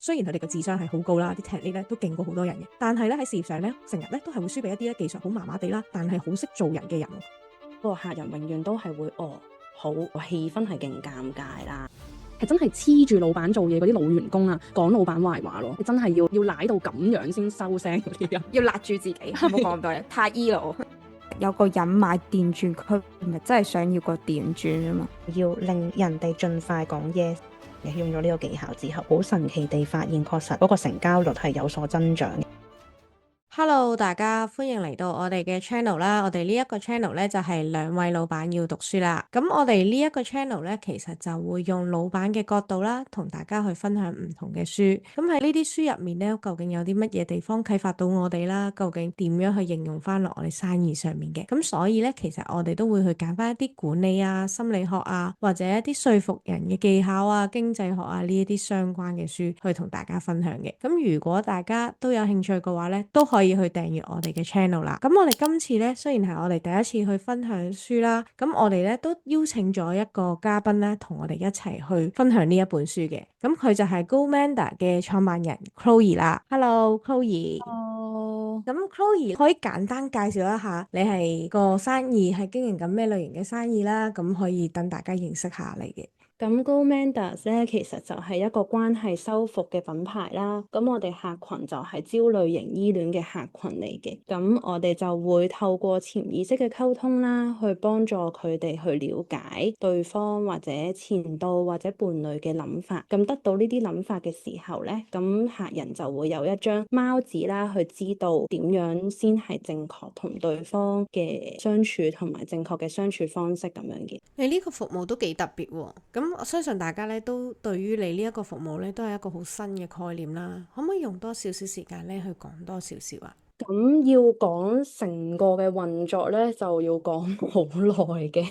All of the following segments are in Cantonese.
雖然佢哋嘅智商係好高啦，啲 technique 咧都勁過好多人嘅，但係咧喺事業上咧成日咧都係會輸俾一啲咧技術好麻麻地啦，但係好識做人嘅人。個客人永遠都係會好氣氛係勁尷尬啦，係真係黐住老闆做嘢嗰啲老員工啊，講老闆壞話咯，真係要賴到咁樣先收聲嗰啲人，要勒住自己，唔好講咁多嘢，太 E 啦我。有個人買電鑽，佢唔係真係想要個電鑽啊嘛，要令人哋盡快講 yes。用咗呢個技巧之後，好神奇地發現確實嗰個成交率係有所增長嘅。Hello， 大家歡迎嚟到我哋嘅 channel 啦。我哋呢一個 channel 咧就係兩位老闆要讀書啦。咁我哋呢一個 channel 咧，其實就會用老闆嘅角度啦，同大家去分享唔同嘅書。咁喺呢啲書入面咧，究竟有啲乜嘢地方啟發到我哋啦？究竟點樣去應用翻落我哋生意上面嘅？咁所以咧，其實我哋都會去揀翻一啲管理啊、心理學啊，或者一啲說服人嘅技巧啊、經濟學啊呢一啲相關嘅書去同大家分享嘅。咁如果大家都有興趣嘅話咧，都可以去訂閱我哋嘅 channel 啦。咁我哋今次咧，雖然係我哋第一次去分享書啦，咁我哋咧都邀請咗一個嘉賓咧，同我哋一齊去分享呢一本書嘅。咁佢就係 GoManda 嘅創辦人 Chloe 啦。Hello，Chloe。咁 Chloe 可以簡單介紹一下你係個生意係經營緊咩類型嘅生意啦？咁可以等大家認識下你嘅。咁 GoManda 咧，其實就係一個關係修復嘅品牌啦。咁我哋客群就係焦慮型依戀嘅客群嚟嘅。咁我哋就會透過潛意識嘅溝通啦，去幫助佢哋去了解對方或者前度或者伴侶嘅諗法。咁得到呢啲諗法嘅時候咧，咁客人就會有一張貓紙啦，去知道點樣先係正確同對方嘅相處，同埋正確嘅相處方式咁樣嘅。你呢個服務都幾特別喎。咁我相信大家咧都對於你呢一個服務咧都係一個好新嘅概念啦。可唔可以用多少少時間咧去講多少少啊？咁要講成個嘅運作咧，就要講好耐嘅。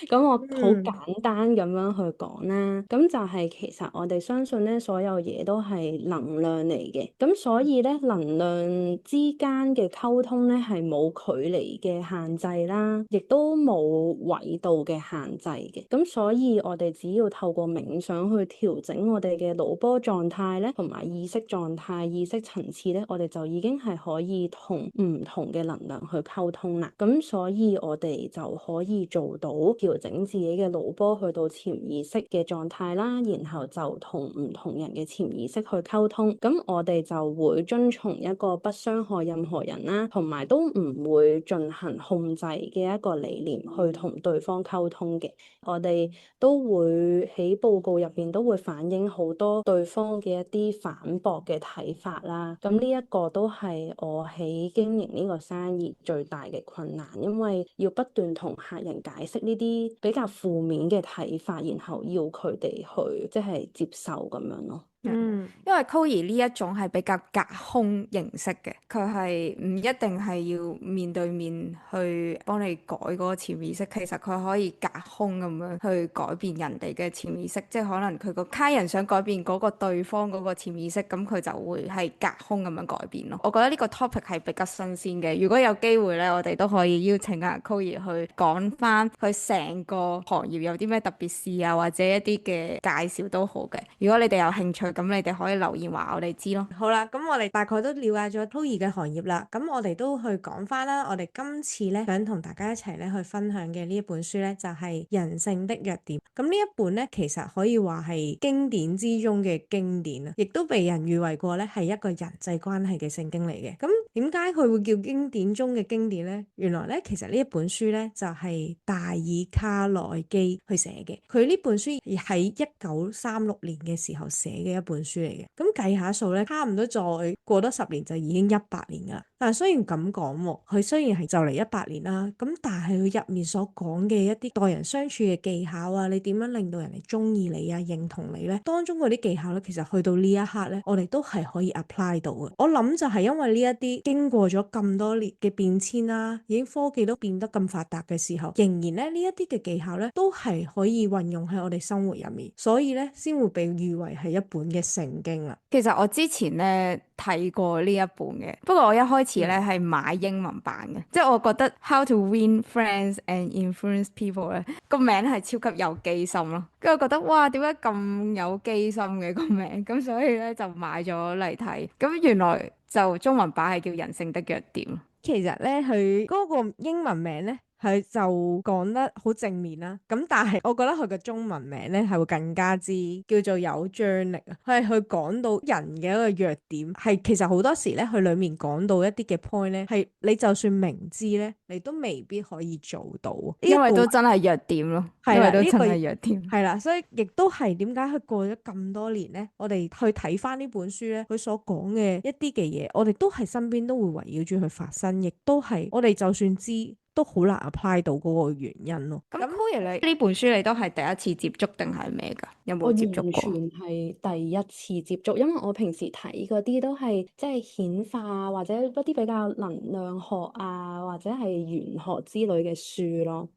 咁我好簡單咁樣去講啦。咁就係其實我哋相信咧，所有嘢都係能量嚟嘅。咁所以咧，能量之間嘅溝通咧係冇距離嘅限制啦，亦都冇緯度嘅限制嘅。咁所以我哋只要透過冥想去調整我哋嘅腦波狀態咧，同埋意識狀態、意識層次咧，我哋就已經係可以同唔同嘅能量去溝通啦。咁所以我哋就可以做到調整自己嘅腦波去到潛意識嘅狀態啦，然後就同唔同人嘅潛意識去溝通。咁我哋就會遵從一個不傷害任何人啦，同埋都唔會進行控制嘅一個理念去同對方溝通嘅。我哋都會喺報告入邊都會反映好多對方嘅一啲反駁嘅睇法啦。咁呢一個都係我喺經營呢個生意最大嘅困難，因為要不斷同客人解釋呢啲比較負面嘅睇法，然後要佢哋去即係接受咁樣咯。因為 Chloe 呢一種係比較隔空形式嘅，佢係唔一定係要面對面去幫你改嗰個潛意識，其實佢可以隔空咁樣去改變人哋嘅潛意識，即係可能佢個客人想改變嗰個對方嗰個潛意識，咁佢就會係隔空咁樣改變咯。我覺得呢個 topic 係比較新鮮嘅，如果有機會咧，我哋都可以邀請阿 Chloe 去講翻佢成個行業有啲咩特別事啊，或者一啲嘅介紹都好嘅。如果你哋有興趣，咁你哋可以留言話我哋知咯。好啦，咁我哋大概都了解咗 Chloe 嘅行業啦。咁我哋都去講翻啦。我哋今次咧想同大家一齊咧去分享嘅呢一本書咧，就係人性的弱點。咁呢一本咧，其實可以話係經典之中嘅經典啊，亦都被人譽為過咧係一個人際關係嘅聖經嚟嘅。咁點解佢會叫經典中嘅經典咧？原來咧，其實呢一本書咧就係大爾卡內基去寫嘅。佢呢本書喺1936年嘅時候寫嘅一本書嚟嘅。咁計下數咧，差唔多再過多10年就已經100年噶啦。但係雖然咁講，佢雖然係就嚟100年啦，咁但係佢入面所講嘅一啲待人相處嘅技巧啊，你點樣令到人哋中意你啊、認同你咧，當中嗰啲技巧咧，其實去到呢一刻咧，我哋都係可以 apply 到嘅。我諗就係因為呢一啲經過咗咁多年嘅變遷啦，已經科技都變得咁發達嘅時候，仍然咧呢一啲嘅技巧咧都係可以運用喺我哋生活入面，所以咧先會被譽為係一本嘅聖經啦。其實我之前咧睇過呢一本嘅，不過我一開始咧係買英文版嘅，即係我覺得 How to Win Friends and Influence People 咧個名係超級有機心咯，跟住我覺得哇點解咁有機心嘅個名，咁所以咧就買咗嚟睇，咁原來就中文版係叫人性的弱點。其實咧佢嗰個英文名咧，佢就講得好正面啦。咁但係我覺得佢嘅中文名咧係會更加之叫做有張力啊。佢係去講到人嘅一個弱點，係其實好多時咧佢裡面講到一啲嘅 point 咧，係你就算明知咧，你都未必可以做到。因為都真係弱點咯，因為都真係弱點。係啦，所以亦都係點解佢過咗咁多年咧，我哋去睇翻呢本書咧，佢所講嘅一啲嘅嘢，我哋都係身邊都會圍繞住佢發生，亦都係我哋就算知都好難 apply 到嗰個原因咯。咁 Chloe 你呢本書你都係第一次接觸定係咩㗎？有冇接觸過？我完全係第一次接觸，因為我平時睇嗰啲都係即係顯化或者一啲比較能量學啊，或者係玄學之類嘅書咯。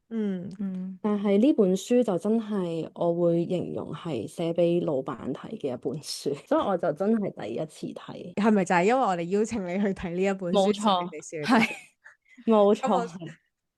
但係呢本書就真係我會形容係寫俾老闆睇嘅一本書，所以我就真係第一次睇。係咪就係因為我哋邀請你去睇呢一本書？冇錯，係冇錯。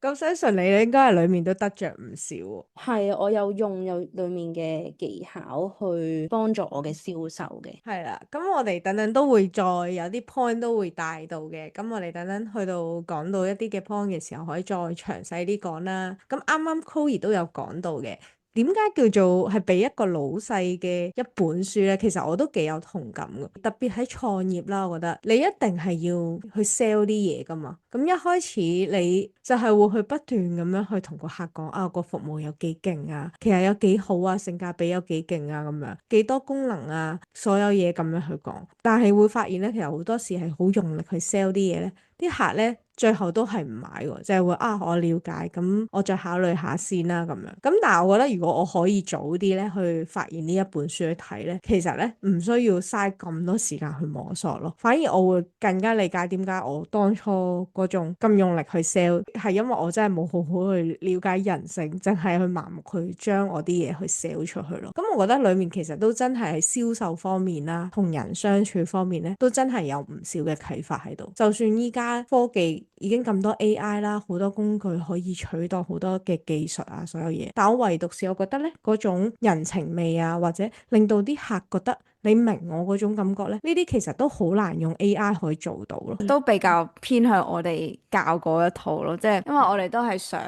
咁相信你應該係裡面都得着唔少喎。係啊，我有用裡面嘅技巧去幫助我嘅銷售嘅。係啦，咁我哋等等都會再有啲 point 都會帶到嘅。咁我哋等等去到講到一啲嘅 point 嘅時候，可以再詳細啲講啦。咁啱啱 Chloe 都有講到嘅。點解叫做係俾一個老細嘅一本書咧？其實我都幾有同感嘅，特別喺創業啦，我覺得你一定係要去 sell 啲嘢噶嘛。咁一開始你就係會去不斷咁樣去同個客講啊，個服務有幾勁啊，其實有幾好啊，性價比有幾勁啊，咁樣幾多功能啊，所有嘢咁樣去講。但係會發現咧，其實好多時係好用力去 sell 啲嘢咧，啲客咧最後都係唔買喎，就係會啊，我了解，咁我再考慮下先啦咁樣。咁但係我覺得如果我可以早啲咧去發現呢一本書去睇咧，其實咧唔需要嘥咁多時間去摸索咯，反而我會更加理解點解我當初嗰種咁用力去 sell，係因為我真係冇好好去了解人性，淨係去盲目去將我啲嘢去 sell 出去咯。咁我覺得裡面其實都真係喺銷售方面啦，同人相處方面咧，都真係有唔少嘅啟發喺度。就算依家科技已經咁多 AI 啦，好多工具可以取代好多嘅技術啊，所有嘢。但我唯獨是我覺得咧，嗰種人情味啊，或者令到啲客覺得你明我嗰種感覺咧，呢啲其實都好難用 AI 可以做到咯。都比較偏向我哋教嗰一套咯，即係因為我哋都係想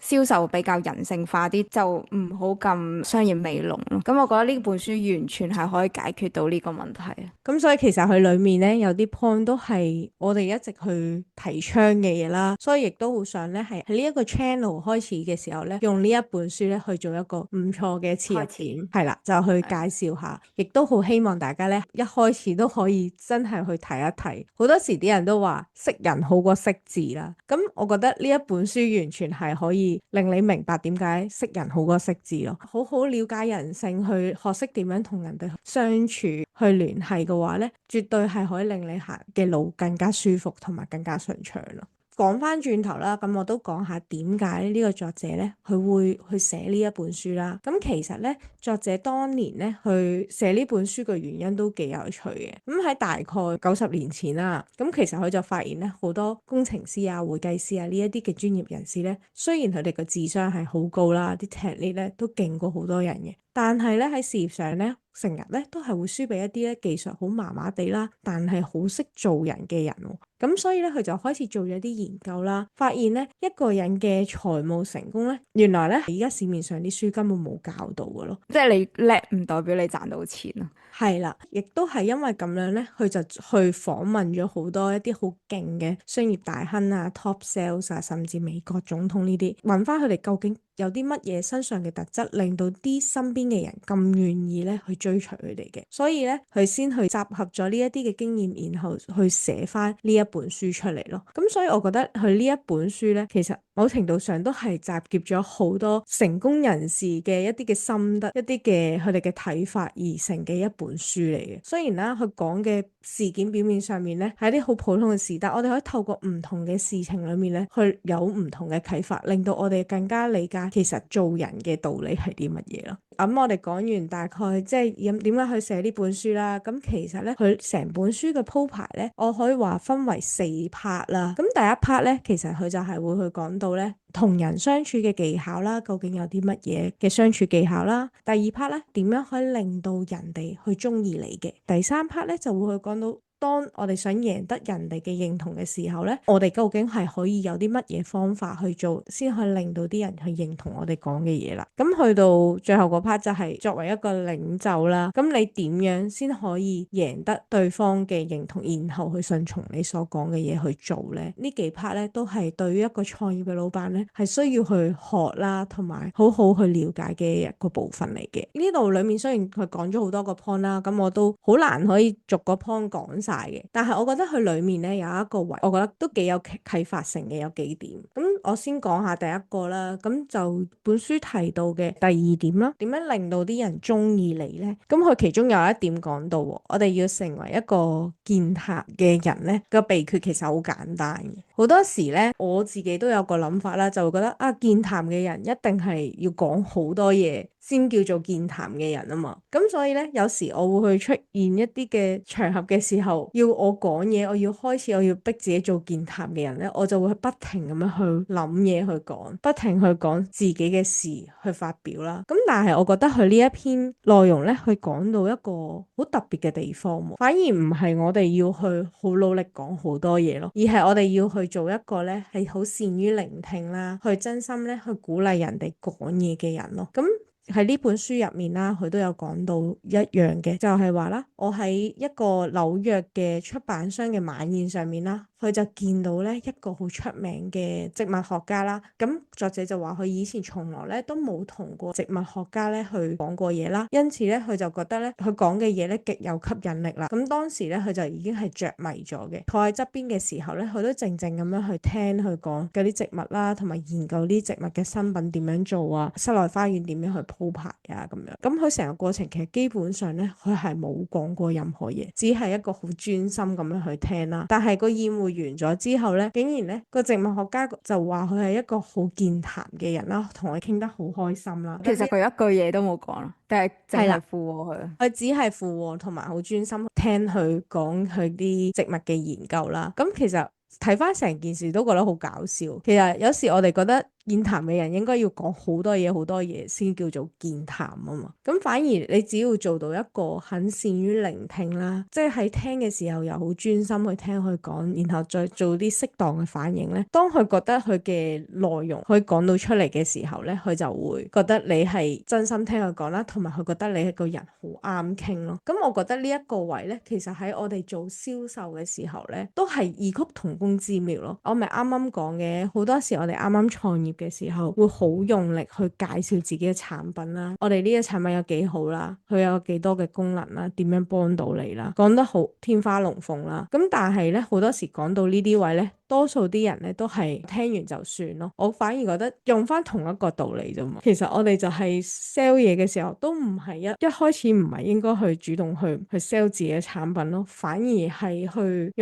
銷售比較人性化啲，就唔好咁商業味濃咯。咁我覺得呢本書完全係可以解決到呢個問題啊。咁所以其實佢裡面咧有啲 point 都係我哋一直去提倡嘅嘢啦，所以亦都好想咧係喺呢一個 channel 開始嘅時候咧，用呢一本書咧去做一個唔錯嘅切入點，係啦，就去介紹下，亦都好希望大家咧一開始都可以真係去睇一睇。好多時啲人都話識人好過識字啦，咁我覺得呢一本書完全係可以令你明白點解識人好過識字咯。好好了解人性，去學識點樣同人哋相處，去聯繫嘅話咧，絕對係可以令你行嘅路更加舒服同埋更加順暢咯。講翻轉頭啦，咁我都講下點解呢個作者咧，佢會去寫呢一本書啦。咁其實咧，作者當年咧去寫呢本書嘅原因都幾有趣嘅。咁喺大概90年前啦，咁其實佢就發現咧，好多工程師啊、會計師啊呢一啲嘅專業人士咧，雖然佢哋嘅智商係好高啦，啲 technique 咧都勁過好多人嘅，但係咧喺事業上咧，成日咧都係會輸俾一啲咧技術好麻麻地啦，但係好識做人嘅人喎。咁所以咧，佢就開始做咗啲研究啦，發現咧一個人嘅財務成功咧，原來咧而家市面上啲書根本冇教到嘅咯。即係你叻唔代表你賺到錢咯。係啦，亦都係因為咁樣咧，佢就去訪問咗好多一啲好勁嘅商業大亨啊、top sales 啊，甚至美國總統呢啲，問翻佢哋究竟有啲乜嘢身上嘅特質，令到啲身邊嘅人咁願意咧去追隨佢哋嘅。所以咧，佢先去集合咗呢一啲嘅經驗，然後去寫翻呢一本本書出嚟咯。咁所以我覺得佢呢一本書咧，其實某程度上都係集結咗好多成功人士嘅一啲嘅心得，一啲嘅佢哋嘅睇法而成嘅一本書嚟嘅。雖然啦，佢講嘅事件表面上面咧係一啲好普通嘅事，但我哋可以透過唔同嘅事情裏面咧，去有唔同嘅啟發，令到我哋更加理解其實做人嘅道理係啲乜嘢咯。咁我哋講完大概即係點解去寫呢本書啦。咁其實咧，佢成本書嘅鋪排咧，我可以話分為4 part 啦。咁第一 part 咧，其實佢就係會去講到咧同人相處嘅技巧啦，究竟有啲乜嘢嘅相處技巧啦。第二 part 咧，點樣可以令到人哋去中意你嘅。第三 part 咧，就會去講到當我哋想贏得人哋嘅認同嘅時候咧，我哋究竟係可以有啲乜嘢方法去做，先可以令到啲人去認同我哋講嘅嘢啦。咁去到最後嗰 part 就係作為一個領袖啦，咁你點樣先可以贏得對方嘅認同，然後去順從你所講嘅嘢去做咧？呢幾 part 咧都係對於一個創業嘅老闆咧係需要去學啦，同埋好好去了解嘅一個部分嚟嘅。呢度裡面雖然佢講咗好多個 point 啦，咁我都好難可以逐個 point 講晒嘅，但係我覺得佢裡面咧有一個位，我覺得都幾有啟發性嘅，有幾點。咁我先講下第一個啦，咁就本書提到嘅第二點啦，點樣令到啲人中意你呢？咁佢其中有一點講到，我哋要成為一個健談嘅人呢，個秘訣其實好簡單嘅。好多時呢，我自己都有個諗法啦，就會覺得啊，健談嘅人一定係要講好多嘢先叫做健談嘅人啊嘛。咁所以呢，有時我會去出現一啲嘅場合嘅時候，要我講嘢，我要逼自己做健談嘅人呢，我就會不停咁樣去諗嘢去講，不停去講自己嘅事去發表啦。咁但係我覺得佢呢一篇內容呢，佢講到一個好特別嘅地方喎，反而唔係我哋要去好努力講好多嘢咯，而係我哋要去做一個呢係好善於聆聽啦，去真心呢去鼓勵人哋講嘢嘅人咯。咁喺呢本書入面啦，佢都有講到一樣嘅，就係話啦，我喺一個紐約嘅出版商嘅晚宴上面啦，佢就見到咧一個好出名嘅植物學家啦。咁作者就話佢以前從來咧都冇同過植物學家咧去講過嘢啦，因此咧佢就覺得咧佢講嘅嘢咧極有吸引力啦。咁當時咧佢就已經係着迷咗嘅，坐喺側邊嘅時候咧，佢都靜靜咁樣去聽佢講嗰啲植物啦，同埋研究啲植物嘅新品點樣做啊，室內花園點樣去鋪排啊咁樣。咁佢成個過程其實基本上咧佢係冇講過任何嘢，只係一個好專心咁樣去聽啦。但係個宴會完咗之後咧，竟然咧個植物學家就話佢係一個好健談嘅人啦，同佢傾得好開心啦。其實佢一句嘢都冇講咯，但係淨係附和佢。佢只係附和同埋好專心聽佢講佢啲植物嘅研究啦。咁其實睇翻成件事都覺得好搞笑。其實有時我哋覺得健談嘅人應該要講好多嘢先叫做健談啊嘛。咁反而你只要做到一個很善於聆聽啦，即係喺聽嘅時候又好專心去聽佢講，然後再做啲適當嘅反應咧。當佢覺得佢嘅內容可以講到出嚟嘅時候咧，佢就會覺得你係真心聽佢講啦，同埋佢覺得你係個人好啱傾咯。咁我覺得呢一個位咧，其實喺我哋做銷售嘅時候咧，都係異曲同工之妙咯。我咪啱啱講嘅，好多時我哋啱啱創業嘅時候會好用力去介紹自己嘅產品啦，我哋呢個產品有幾好啦，佢有幾多嘅功能啦，點樣幫到你啦，講得好天花龍鳳啦。咁但係咧好多時講到呢啲位咧，多數啲人咧都係聽完就算咯。我反而覺得用翻同一個道理啫嘛。其實我哋就係 sell 嘢嘅時候，都唔係一開始唔係應該去主動去 sell 自己嘅產品咯，反而係去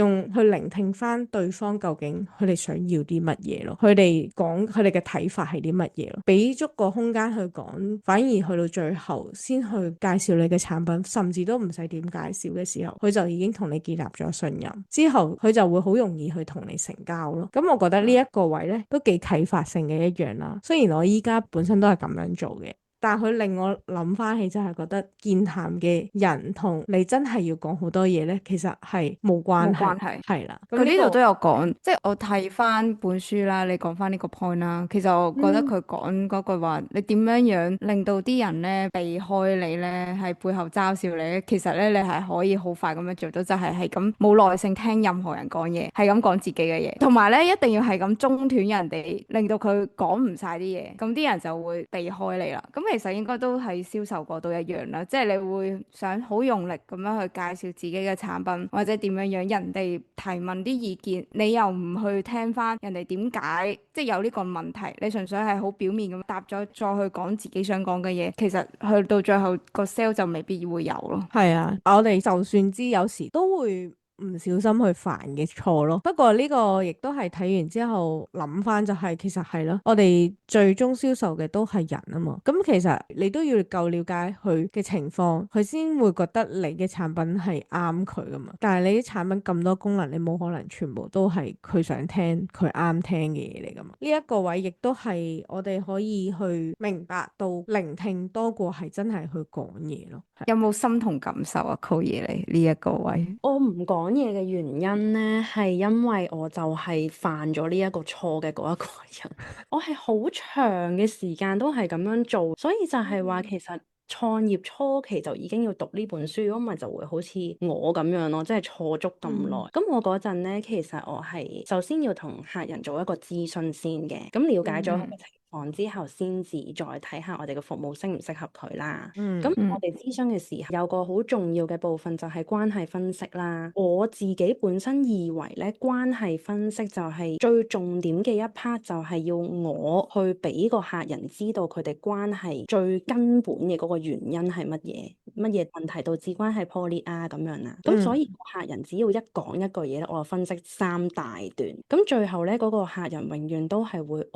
聆聽翻對方究竟佢哋想要啲乜嘢咯，佢哋講佢哋嘅睇法係啲乜嘢咯，俾足個空間去講，反而去到最後先去介紹你嘅產品，甚至都唔使點介紹嘅時候，佢就已經同你建立咗信任，之後佢就會好容易去同你成交咯。咁我覺得呢一個位咧都幾啟發性嘅一樣啦。雖然我依家本身都係咁樣做嘅，但係佢令我諗翻起，真係覺得健談嘅人同你真係要講好多嘢咧，其實係冇關係，係啦。佢呢度都有講，即係我睇翻本書啦，你講翻呢個 point 啦。其實我覺得佢講嗰句話，你點樣令到啲人咧避開你咧，喺背後嘲笑你咧，其實咧你係可以好快咁樣做到，就係咁冇耐性聽任何人講嘢，係咁講自己嘅嘢，同埋咧一定要係咁中斷人哋，令到佢講唔晒啲嘢，咁啲人就會避開你啦。咁其實應該都喺銷售嗰度一樣啦，即係你會想好用力咁樣去介紹自己嘅產品，或者點樣樣，人哋提問啲意見，你又唔去聽翻人哋點解即係有呢個問題，你純粹係好表面咁答咗，再去講自己想講嘅嘢，其實去到最後個 sale 就未必會有咯。係啊，我哋就算知有時都會唔小心去犯嘅錯咯。不過呢個亦都係睇完之後諗翻就係，其實係咯，我哋最終銷售嘅都係人啊嘛。咁其實你都要夠了解佢嘅情況，佢先會覺得你嘅產品係啱佢噶嘛。但係你啲產品咁多功能，你冇可能全部都係佢想聽、佢啱聽嘅嘢嚟噶嘛。呢一個位亦都係我哋可以去明白到聆聽多過係真係去講嘢咯。有冇心同感受啊？Chloe你呢一個位，我唔講嘢嘅原因呢，係因為我就係犯咗呢一個錯嘅嗰一個人，我係好長嘅時間都係咁樣做，所以就係話其實創業初期就已經要讀呢本書，如果唔係就會好似我咁樣咯，即係錯足咁耐。咁我嗰陣呢，其實我係首先要同客人做一個諮詢先嘅，咁了解咗佢嘅情況之後，先至再睇下我哋嘅服務適唔適合佢啦。咁我哋諮詢嘅時候有個好重要嘅部分就係關係分析啦。我自己本身以為咧，關係分析就係最重點嘅一 part，就係要我去俾個客人知道佢哋關係最根本嘅嗰個原因係乜嘢，乜嘢問題導致關係破裂啊咁樣啦。咁所以個客人只要一講一句嘢咧，我就分析3大段。咁最後咧，嗰個客人永遠都係會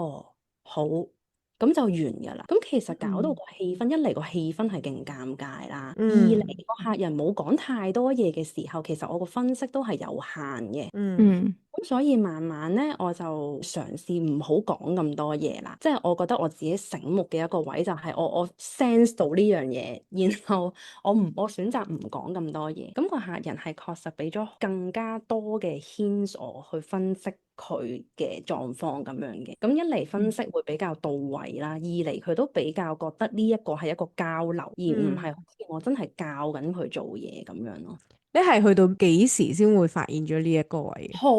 好，咁就完㗎啦。咁其實搞到個氣氛，一嚟個氣氛係勁尷尬啦，二嚟個客人冇講太多嘢嘅時候，其實我個分析都係有限嘅。咁所以慢慢咧，我就嘗試唔好講咁多嘢啦。即係我覺得我自己醒目嘅一個位就係我 sense 到呢樣嘢，然後我選擇唔講咁多嘢。咁個客人係確實俾咗更加多嘅 hints 我去分析佢嘅狀況咁樣嘅。咁一嚟分析會比較到位啦，二嚟佢都比較覺得呢一個係一個交流，而唔係好似我真係教緊佢做嘢咁樣咯。你係去到幾時先會發現咗呢一個位？好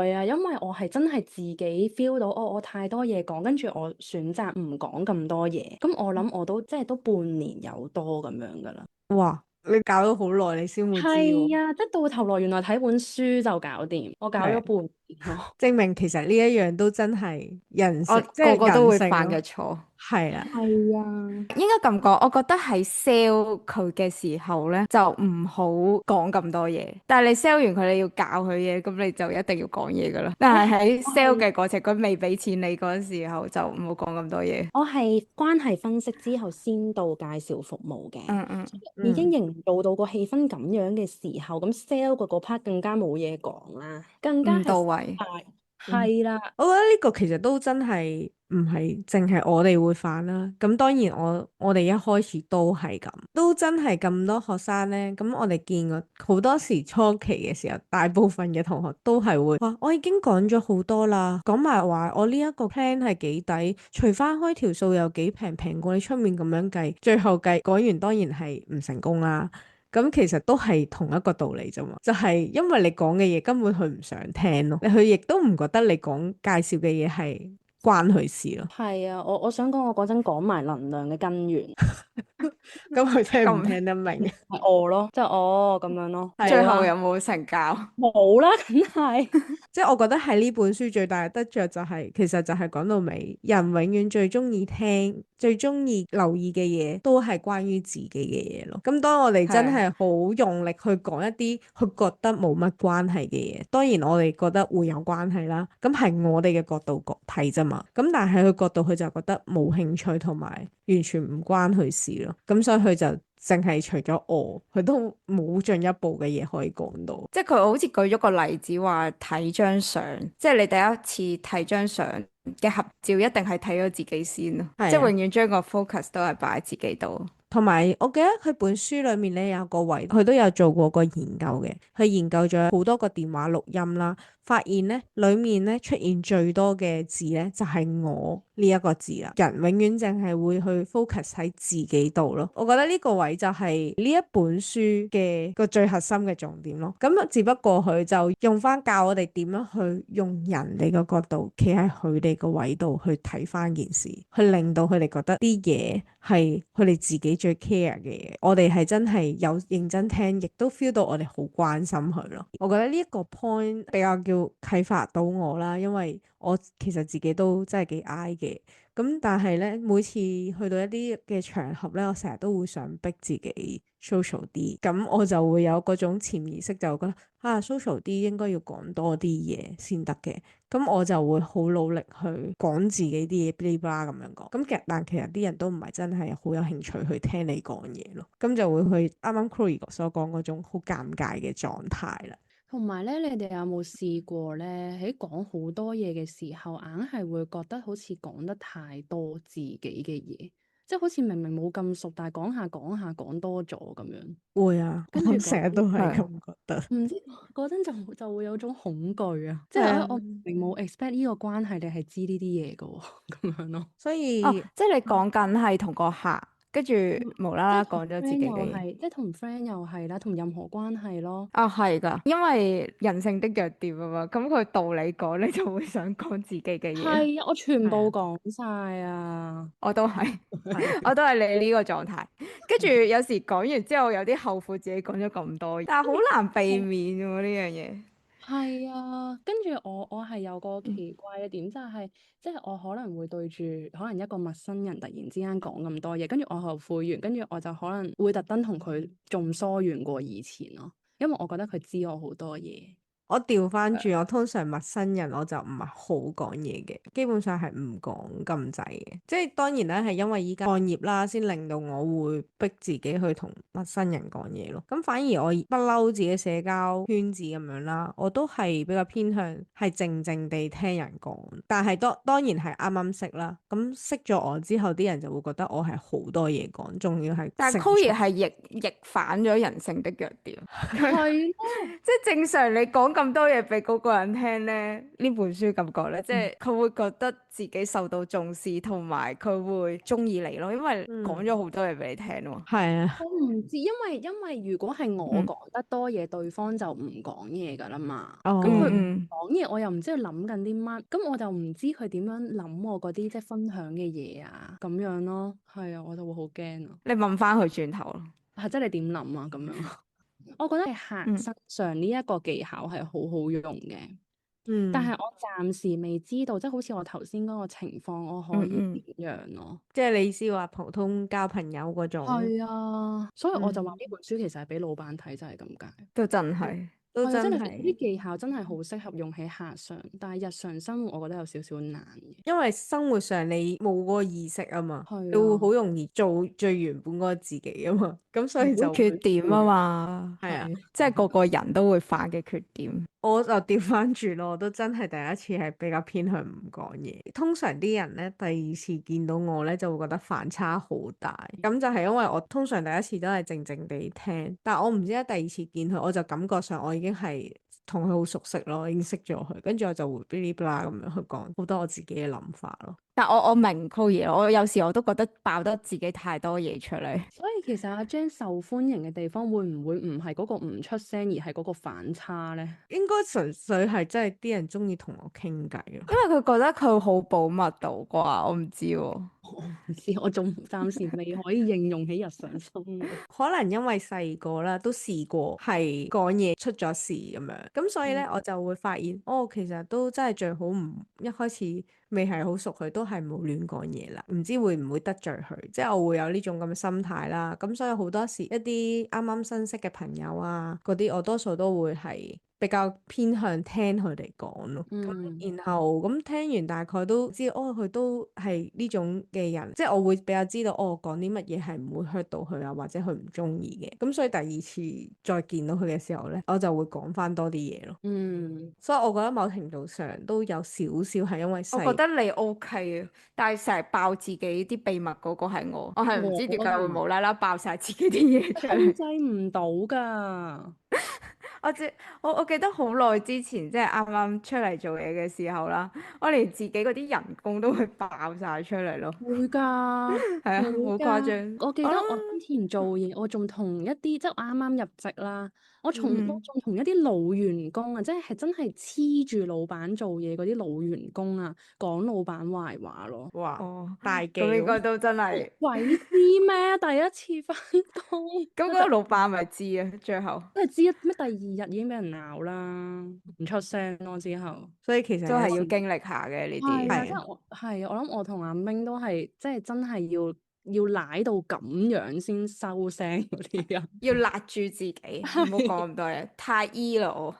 耐啊，因為我係真係自己 feel 到，我太多嘢講，跟住我選擇唔講咁多嘢。咁我諗我都即係都半年有多咁樣噶啦。哇！你搞咗好耐，你先會知喎。係啊，即係到頭來原來睇本書就搞掂，我搞咗半年咯。證明其實呢一樣都真係人性，即個係個都會人性咯。犯嘅錯。係啊，係啊，應該咁講，我覺得喺 sell 佢嘅時候咧，就唔好講咁多嘢。但係你 sell 完佢，你要教佢嘢，咁你就一定要講嘢噶啦。但係喺 sell 嘅過程，佢未俾錢你嗰陣時候，就唔好講咁多嘢。我係關係分析之後先到介紹服務嘅，已經營造到個氣氛咁樣嘅時候，咁 sell 嗰 part 更加冇嘢講啦，更加唔到位。係啦，我覺得呢個其實都真係唔係淨係我哋會犯啦。咁當然我哋一開始都係咁，都真係咁多學生呢。咁我哋見過好多時初期嘅時候，大部分嘅同學都係會話：我已經講咗好多啦，講埋話我呢一個 plan 係幾抵，除翻開條數又幾平，平過你出面咁樣計。最後計講完當然係唔成功啦。咁其實都係同一個道理啫嘛，就係因為你講嘅嘢根本佢唔想聽咯，佢亦都唔覺得你講介紹嘅嘢係關佢事咯。係啊，我想講我嗰陣講埋能量嘅根源，咁佢聽唔聽得明？係我咯，即係咁樣咯。最後有冇成交？冇啦，梗係。即係我覺得喺呢本書最大嘅得着就係，其實就係講到尾，人永遠最中意聽、最中意留意嘅嘢，都係關於自己嘅嘢咯。咁當我哋真係好用力去講一啲佢覺得冇乜關係嘅嘢，當然我哋覺得會有關係啦。咁係我哋嘅角度睇啫嘛。咁但係佢角度佢就覺得冇興趣同埋完全唔關佢事咯。咁所以佢就淨係除咗我，佢都冇進一步嘅嘢可以講到。即係佢好似舉咗個例子話睇張相，即係你第一次睇張相嘅合照，一定係睇咗自己先咯。即係永遠將個 focus 都係擺喺自己度。同埋我記得佢本書裏面咧有個位，佢都有做過個研究嘅，佢研究咗好多個電話錄音啦，發現咧裏面咧出現最多嘅字咧就係我呢一個字啦。人永遠淨係會去 focus 喺自己度咯。我覺得呢個位就係呢一本書嘅個最核心嘅重點咯。咁只不過佢就用翻教我哋點樣去用人哋個角度，企喺佢哋個位度去睇翻件事，去令到佢哋覺得啲嘢係佢哋自己最 care 嘅嘢。我哋係真係有認真聽，亦都 feel 到我哋好關心佢咯。我覺得呢一個 point 比較叫啟發到我啦，因為我其實自己都真係幾 I 嘅。咁但係咧，每次去到一啲嘅場合咧，我成日都會想逼自己 social 啲，咁我就會有嗰種潛意識就覺得social 啲應該要講多啲嘢先得嘅，咁我就會好努力去講自己啲嘢，嗶哩吧啦咁樣講。咁其實啲人都唔係真係好有興趣去聽你講嘢咯，咁就會去啱啱 Chloe 所講嗰種好尷尬嘅狀態啦。同埋咧，你哋有冇試過咧？喺講好多嘢嘅時候，硬係會覺得好似講得太多自己嘅嘢，即係好似明明冇咁熟，但係講下講下講多咗咁樣。會啊，跟住我成日都係咁係覺得。唔知嗰陣就會有種恐懼啊！即係啊係我明明冇 expect 呢個關係，你係知呢啲嘢嘅喎，咁樣咯。所以哦，即係你講緊係同個客，跟住無啦啦即係同講咗自 friend 己嘅嘢。又係，即係同 friend 又係啦，同任何關係咯。啊，係㗎，因為人性的弱點啊嘛，咁佢道理講，你就會想講自己嘅嘢。係啊，我全部係啊講晒啊！我都係，係我都係你呢個狀態。跟住有時講完之後，有啲後悔自己講咗咁多，但係好難避免喎呢樣嘢。係啊，跟住我係有個嗯奇怪嘅點，就係即係我可能會對住可能一個陌生人突然之間講咁多嘢，跟住我後悔完，跟住我就可能會特登同佢仲疏遠過以前咯，因為我覺得佢知我好多嘢。我調翻轉，我通常陌生人我就唔係好講嘢嘅，基本上係唔講咁滯嘅。即係當然咧，係因為依家創業啦，先令到我會逼自己去同陌生人講嘢咯。咁反而我不嬲自己社交圈子咁樣啦，我都係比較偏向係靜靜地聽人講。但係當然係啱啱識啦，咁識咗我之後，啲人就會覺得我係好多嘢講，仲要係但係成 Chloe 係逆反咗人性的弱點，係即係正常你講咁多嘢俾嗰個人聽咧，呢本書感覺咧，即係佢會覺得自己受到重視，同埋佢會中意你咯，因為講咗好多嘢俾你聽喎。係啊，我唔知，因為如果係我嗯講得多嘢，對方就唔講嘢噶啦嘛。哦咁佢嗯講嘢，我又唔知佢諗緊啲乜，咁我就唔知佢點樣諗我嗰啲即係分享嘅嘢啊，咁樣咯。係啊，我就會好驚啊。你問翻佢轉頭咯。係即係你點諗啊？咁樣，我覺得喺客身上呢一個技巧係好好用嘅。嗯，但係我暫時未知道，即係好似我頭先嗰個情況，我可以嗯點樣咯？即係你意思話普通交朋友嗰種。係啊，所以我就話嗯呢本書其實係俾老闆睇，就係咁解。都真係。都係啊，即係真你呢啲係，技巧真係好適合用喺客上，但係日常生活我覺得有少少難嘅。因為生活上你冇嗰個意識啊嘛，係你會好啊，容易做最原本嗰個自己啊嘛，咁所以就缺會點啊嘛，係啊，即係個個人都會犯嘅缺點。我就調翻轉咯，我都真係第一次係比較偏向唔講嘢。通常啲人咧第二次見到我咧就會覺得反差好大，咁就係因為我通常第一次都係靜靜地聽，但我唔知咧第二次見佢，我就感覺上我已經係同佢好熟悉咯，已經識咗佢，跟住我就會嗶哩吧啦咁樣去講好多我自己嘅諗法咯。但我明 Chloe，我有時我都覺得爆得自己太多嘢出嚟，所以其實阿 Jen 受歡迎嘅地方會唔會唔係嗰個唔出聲，而係嗰個反差咧？應該純粹係真係啲人中意同我傾偈咯。因為佢覺得佢好保密度啩，我唔知喎。我唔知，我仲暫時未可以應用喺日常生活。可能因為細個啦，都試過係講嘢出咗事咁樣，咁所以咧我就會發現，其實都真係最好唔一開始未係好熟佢，都係冇亂講嘢啦。唔知會唔會得罪佢，即係我會有呢種咁嘅心態啦。咁所以好多時一啲啱啱新識嘅朋友啊，嗰啲我多數都會係比較偏向聽佢哋講咯。然後咁聽完大概都知哦，佢都係呢種嘅人，即係我會比較知道哦，講啲乜嘢係唔會 hurt 到佢啊，或者佢唔中意嘅。咁所以第二次再見到佢嘅時候咧，我就會講翻多啲嘢咯。所以我覺得某程度上都有少少係因為我覺得你 OK 啊，但係成日爆自己啲秘密嗰個係我係唔知點解會無啦啦爆晒自己啲嘢出嚟。控制唔到㗎。我記得好耐之前，即係啱啱出嚟做嘢嘅時候啦，我連自己嗰啲人工都會爆晒出嚟咯。會㗎，係啊，好會誇㗎。張。我記得我之前做嘢，我仲同一啲即係我啱啱入職啦，我仲同一啲老員工啊，即係真係黐住老闆做嘢嗰啲老員工啊，講老闆壞話咯。哇，大忌咁應該喎。都真係鬼知咩？第一次返工，咁嗰個老闆咪知啊，最後都係知咩？第二日已經俾人鬧啦，唔出聲咯之後。所以其實都係有時要經歷下嘅呢啲。係啊，係即係我諗我同阿明都係，即係真係要賴到咁樣先收聲嗰啲人。要勒住自己，唔好講咁多嘢，太 E 啦我，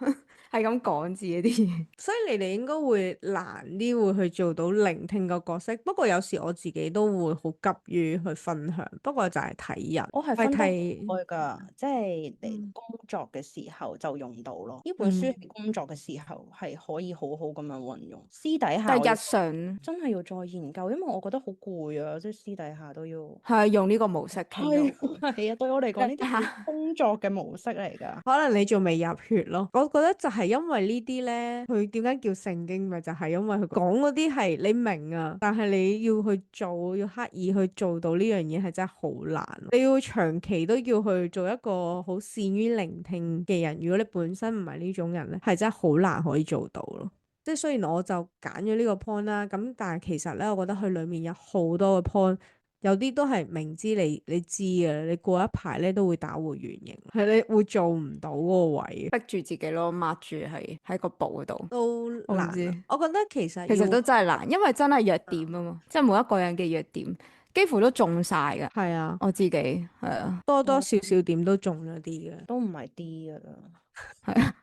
係咁講自己啲嘢。所以你哋應該會難啲會去做到聆聽個角色。不過有時我自己都會好急於去分享，不過就係睇人。我係分得睇開㗎，即係你工作嘅時候就用到咯。呢本書喺工作嘅時候係可以好好咁樣運用，私底下但係我日常真係要再研究，因為我覺得好攰啊，即係私底下都要。係用呢個模式傾係到。係啊，對我嚟講呢啲係工作嘅模式嚟㗎。可能你仲未入血咯。我覺得就係因為呢啲咧，佢點解叫聖經咪就係因為佢講嗰啲係你明啊，但係你要去做，要刻意去做到呢樣嘢係真係好難。你要長期都要去做一個好善於聆聽嘅人。如果你本身唔係呢種人咧，係真係好難可以做到咯。即係雖然我就揀咗呢個 point 啦，咁但係其實咧，我覺得佢裡面有好多個 point。有啲都係明知你知嘅，你過一排咧都會打回原形，係你會做唔到嗰個位，逼住自己咯，抹住喺個簿嗰度。都難啊。我唔知我覺得其實其實都真係難，因為真係弱點啊嘛，即係每一個人嘅弱點幾乎都中晒㗎。係啊，我自己係啊，多多少少點都中咗啲嘅。都唔係啲㗎啦。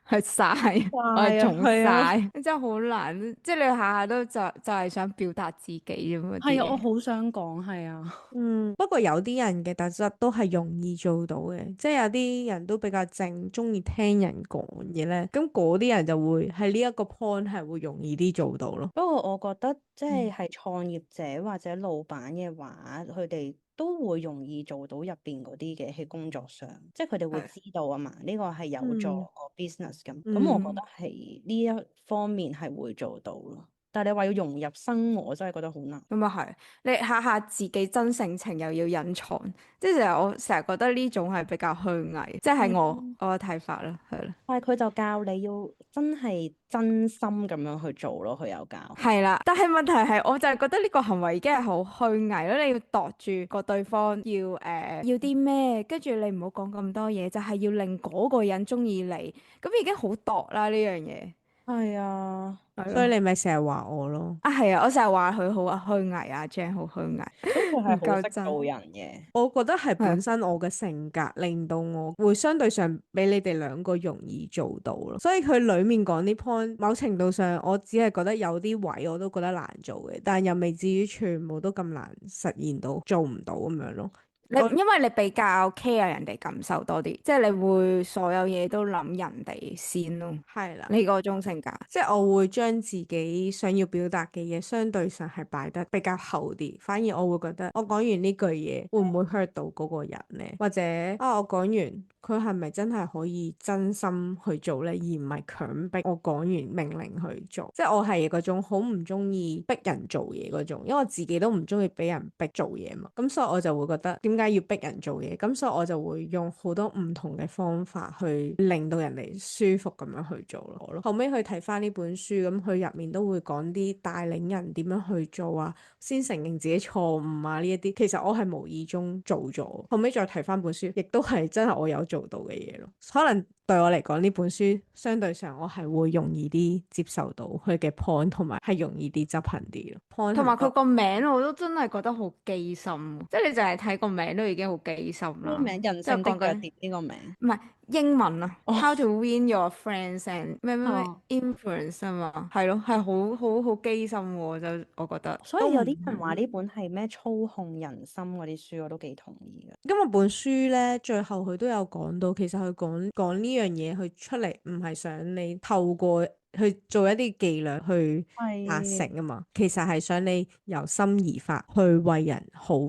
係晒，我係中係啊晒，真係好難。即係你下下都就係想表達自己啫嘛。係啊，我啲嘢好想講係啊。不過有啲人嘅特質都係容易做到嘅，即係有啲人都比較靜，中意聽人講嘢咧，咁嗰啲人就會喺呢一個 point 係會容易啲做到咯。不過我覺得即係創業者或者老闆嘅話，佢哋都會容易做到入邊嗰啲嘅喺工作上，即係佢哋會知道啊嘛，呢個係有助個 business 咁。咁我覺得係呢一方面係會做到咯。但係你話要融入生活，我真係覺得好難。咁啊係，你下下自己真性情又要隱藏，即係成日我成日覺得呢種係比較虛偽，即係我嘅睇法啦，係啦。但係佢就教你要真係真心咁樣去做咯，佢有教。係啦，但係問題係，我就係覺得呢個行為已經係好虛偽咯。你要度住個對方要啲咩，跟住你唔好講咁多嘢，就係要令嗰個人中意你，咁已經好度啦呢樣嘢。係啊，所以你咪成日話我咯。啊係啊，我成日話佢好虛偽啊，Jane 好虛偽，佢係好識真做人嘅。我覺得係本身我嘅性格令到我會相對上比你哋兩個容易做到咯，所以佢裡面講啲 point，某程度上我只係覺得有啲位我都覺得難做嘅，但又未至於全部都咁難實現到，做唔到咁樣咯。因為你比較 care 人哋感受多啲，即係你會所有嘢都諗人哋先咯。係啦，你嗰種性格，即係我會將自己想要表達嘅嘢相對上係擺得比較後啲，反而我會覺得我講完呢句嘢會唔會 hurt 到嗰個人呢？或者我講完佢係咪真係可以真心去做呢？而唔係強迫我講完命令去做。即係我係嗰種好唔中意逼人做嘢嗰種，因為我自己都唔中意俾人逼做嘢嘛。咁所以我就會覺得點解要逼人做嘢？咁所以我就會用好多唔同嘅方法去令到人哋舒服咁樣去做咯。後尾去睇翻呢本書，咁佢入面都會講啲帶領人點樣去做啊，先承認自己錯誤啊呢一啲。其實我係無意中做咗，後尾再睇翻本書，亦都係真係我有做到嘅嘢咯。可能對我嚟講呢本書相對上我係會容易啲接受到佢嘅 point，同埋係容易啲執行啲咯。point 同埋佢係個名我都真係覺得好機心喎，即係你淨係睇個名都已經好機心啦。呢個名人即係性的講緊弱點呢個名。唔係英文啊哦，How to win your friends and 咩咩咩哦 influence 啊嘛，係咯，係好機心喎，就我覺得。所以有啲人話呢本係咩操控人心嗰啲書，我都幾同意嘅。因為本書咧最後佢都有講到，其實佢講呢樣嘢，佢出嚟唔係想你透過去做一啲伎倆去達成啊嘛，其實係想你由心而發去為人好，而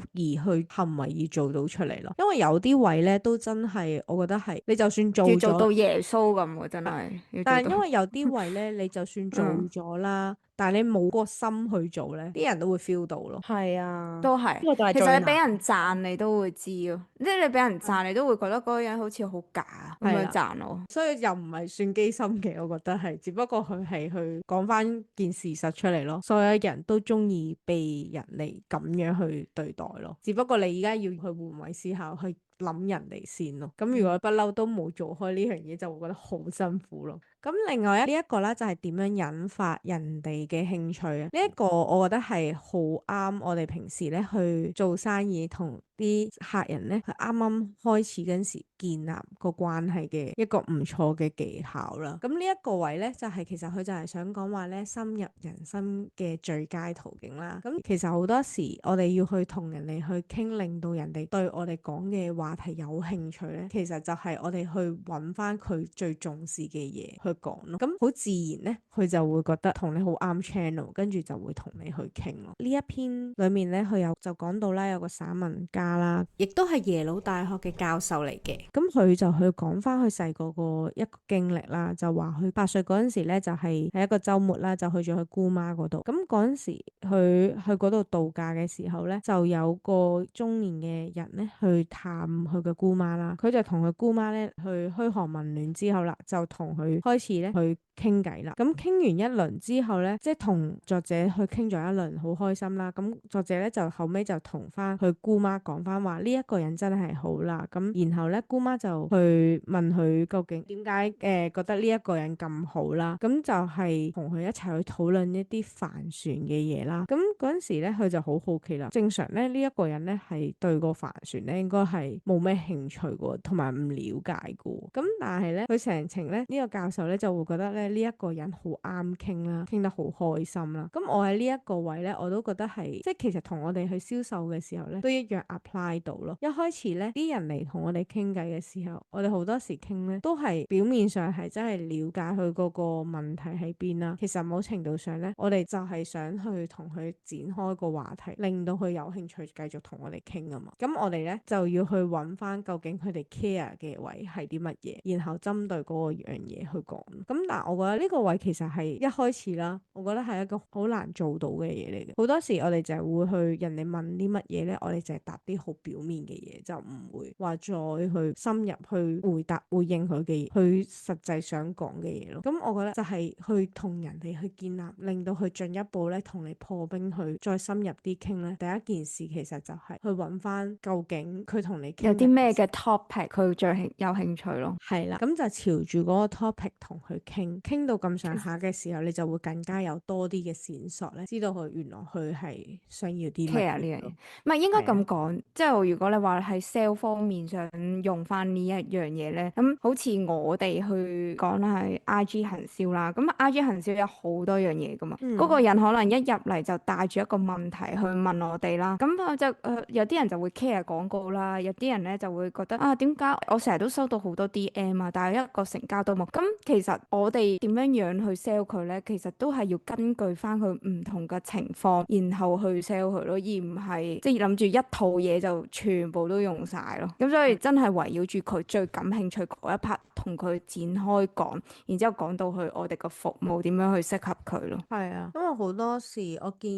去行為而做到出嚟咯。因為有啲位咧都真係，我覺得係你就算做要做到咗，耶穌咁喎，真係要但係做到。因為有啲位咧，你就算做咗啦，但係你冇個心去做咧，啲人都會 feel 到咯。係啊，都係，呢個就係其最難。實你俾人讚你都會知咯，即係你俾人讚你都會覺得嗰個人好似好假咁樣係啦讚我。所以又唔係算機心嘅，我覺得係，只不過佢係去講翻件事實出嚟咯。所有人都中意被人哋咁樣去對待咯，只不過你而家要去換位思考，去諗人哋先咯。咁如果不嬲都冇做開呢樣嘢，就會覺得好辛苦咯。咁另外呢一個咧就係點樣引發人哋嘅興趣啊？呢一個我覺得係好啱我哋平時咧去做生意同啲客人咧，佢啱啱開始嗰陣時建立個關係嘅一個唔錯嘅技巧啦。咁呢一個位咧就係其實佢就係想講話咧，深入人心嘅最佳途徑啦。咁其實好多時我哋要去同人哋去傾，令到人哋對我哋講嘅話題有興趣咧，其實就係我哋去揾翻佢最重視嘅嘢去講咯。咁好自然咧，佢就會覺得同你好啱 channel，跟住就會同你去傾咯。呢一篇裏面咧，佢有就講到啦，有個散文家啦，亦都係耶魯大學嘅教授嚟嘅。咁佢就去講翻佢細個個一個經歷啦，就話佢8歲嗰陣時咧，就係喺一個週末啦，就去咗佢姑媽嗰度。咁嗰陣時佢去嗰度度假嘅時候咧，就有個中年嘅人咧去探佢嘅姑媽啦。佢就同佢姑媽咧去噓寒問暖之後啦，就同佢開始咧去傾偈啦。咁傾完一輪之後咧，即係同作者去傾咗一輪，好開心啦。咁作者咧就後尾就同翻佢姑媽講翻話呢一個人真係好啦。咁然後咧姑媽就去問佢究竟點解覺得呢一個人咁好啦。咁就係同佢一齊去討論一啲帆船嘅嘢啦。咁嗰陣時咧佢就好好奇啦。正常咧呢一個人咧係對個帆船咧應該係冇咩興趣嘅，同埋唔了解嘅。咁但係咧佢成程咧呢個教授咧就會覺得咧呢一個人好啱傾啦，傾得好開心啦。咁我喺呢一個位咧我都覺得係即係其實同我哋去銷售嘅時候咧都一樣 apply 到咯。一開始咧啲人嚟同我哋傾偈嘅時候，我哋好多時傾咧都係表面上係真係了解佢嗰個問題喺邊啦。其實某程度上咧，我哋就係想去同佢展開個話題，令到佢有興趣繼續同我哋傾啊嘛。咁我哋咧就要去揾翻究竟佢哋 care 嘅位係啲乜嘢，然後針對嗰個樣嘢去講。咁但係我覺得呢個位其實係一開始啦，我覺得係一個好難做到嘅嘢嚟嘅。好多時我哋就係會去人哋問啲乜嘢咧，我哋就係答啲好表面嘅嘢，就唔會話再去深入去回應佢嘅嘢，去實際想講嘅嘢咯。咁我覺得就係去同人哋去建立，令到佢進一步咧同你破冰，去再深入啲傾咧。第一件事其實就係去揾翻究竟佢同你傾有啲咩嘅 topic 佢最有興趣咯。係啦，咁就朝住嗰個 topic 同佢傾到咁上下嘅時候，你就會更加有多啲嘅線索咧，知道佢原來佢係想要啲乜 care 呢樣嘢，唔係應該咁講，即係如果你話喺 sell 方面想用翻呢一樣嘢咧，咁好似我哋去講啦係 IG 行銷啦，咁 IG 行銷有好多樣嘢噶嘛，嗰個人可能一入嚟就帶住一個問題去問我哋啦，咁我就有啲人就會 care 廣告啦，有啲人咧就會覺得啊點解我成日都收到好多 DM 啊，但係一個成交都冇，咁其實我哋點樣去 sell 佢咧，其實都係要根據翻佢唔同嘅情況，然後去 sell 佢咯，而唔係即係諗住一套嘢就全部都用晒咯。咁所以真係圍繞住佢最感興趣嗰一 part 同佢展開講，然之後講到去我哋個服務點樣去適合佢咯。係啊，因為好多時我見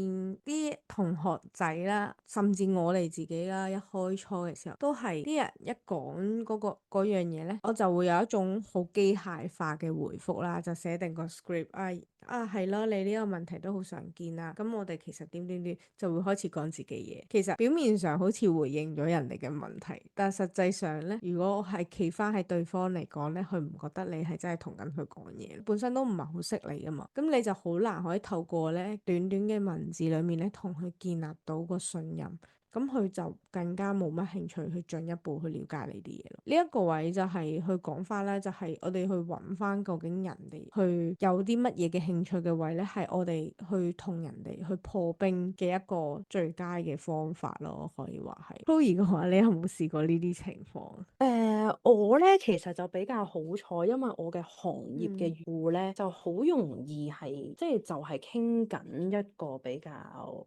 啲同學仔啦，甚至我哋自己啦，一開初嘅時候都係啲人一講嗰樣嘢咧，我就會有一種好機械化嘅回覆啦，就寫定個 script 係咯，你呢個問題都好常見啦。咁我哋其實點就會開始講自己嘢。其實表面上好似似回應咗人哋嘅問題，但實際上咧，如果係企翻喺對方嚟講咧，佢唔覺得你係真係同緊佢講嘢，本身都唔係好識你噶嘛，咁你就好難可以透過咧短短嘅文字裡面咧同佢建立到個信任。咁佢就更加冇乜興趣去進一步去了解你啲嘢咯。呢一個位就係去講翻咧，就係我哋去揾翻究竟人哋去有啲乜嘢嘅興趣嘅位咧，係我哋去同人哋去破冰嘅一個最佳嘅方法咯，可以話係。Chloe 嘅話，你有冇試過呢啲情況？我咧其實就比較好彩，因為我嘅行業嘅嗯戶咧就好容易係即係就係傾緊一個比較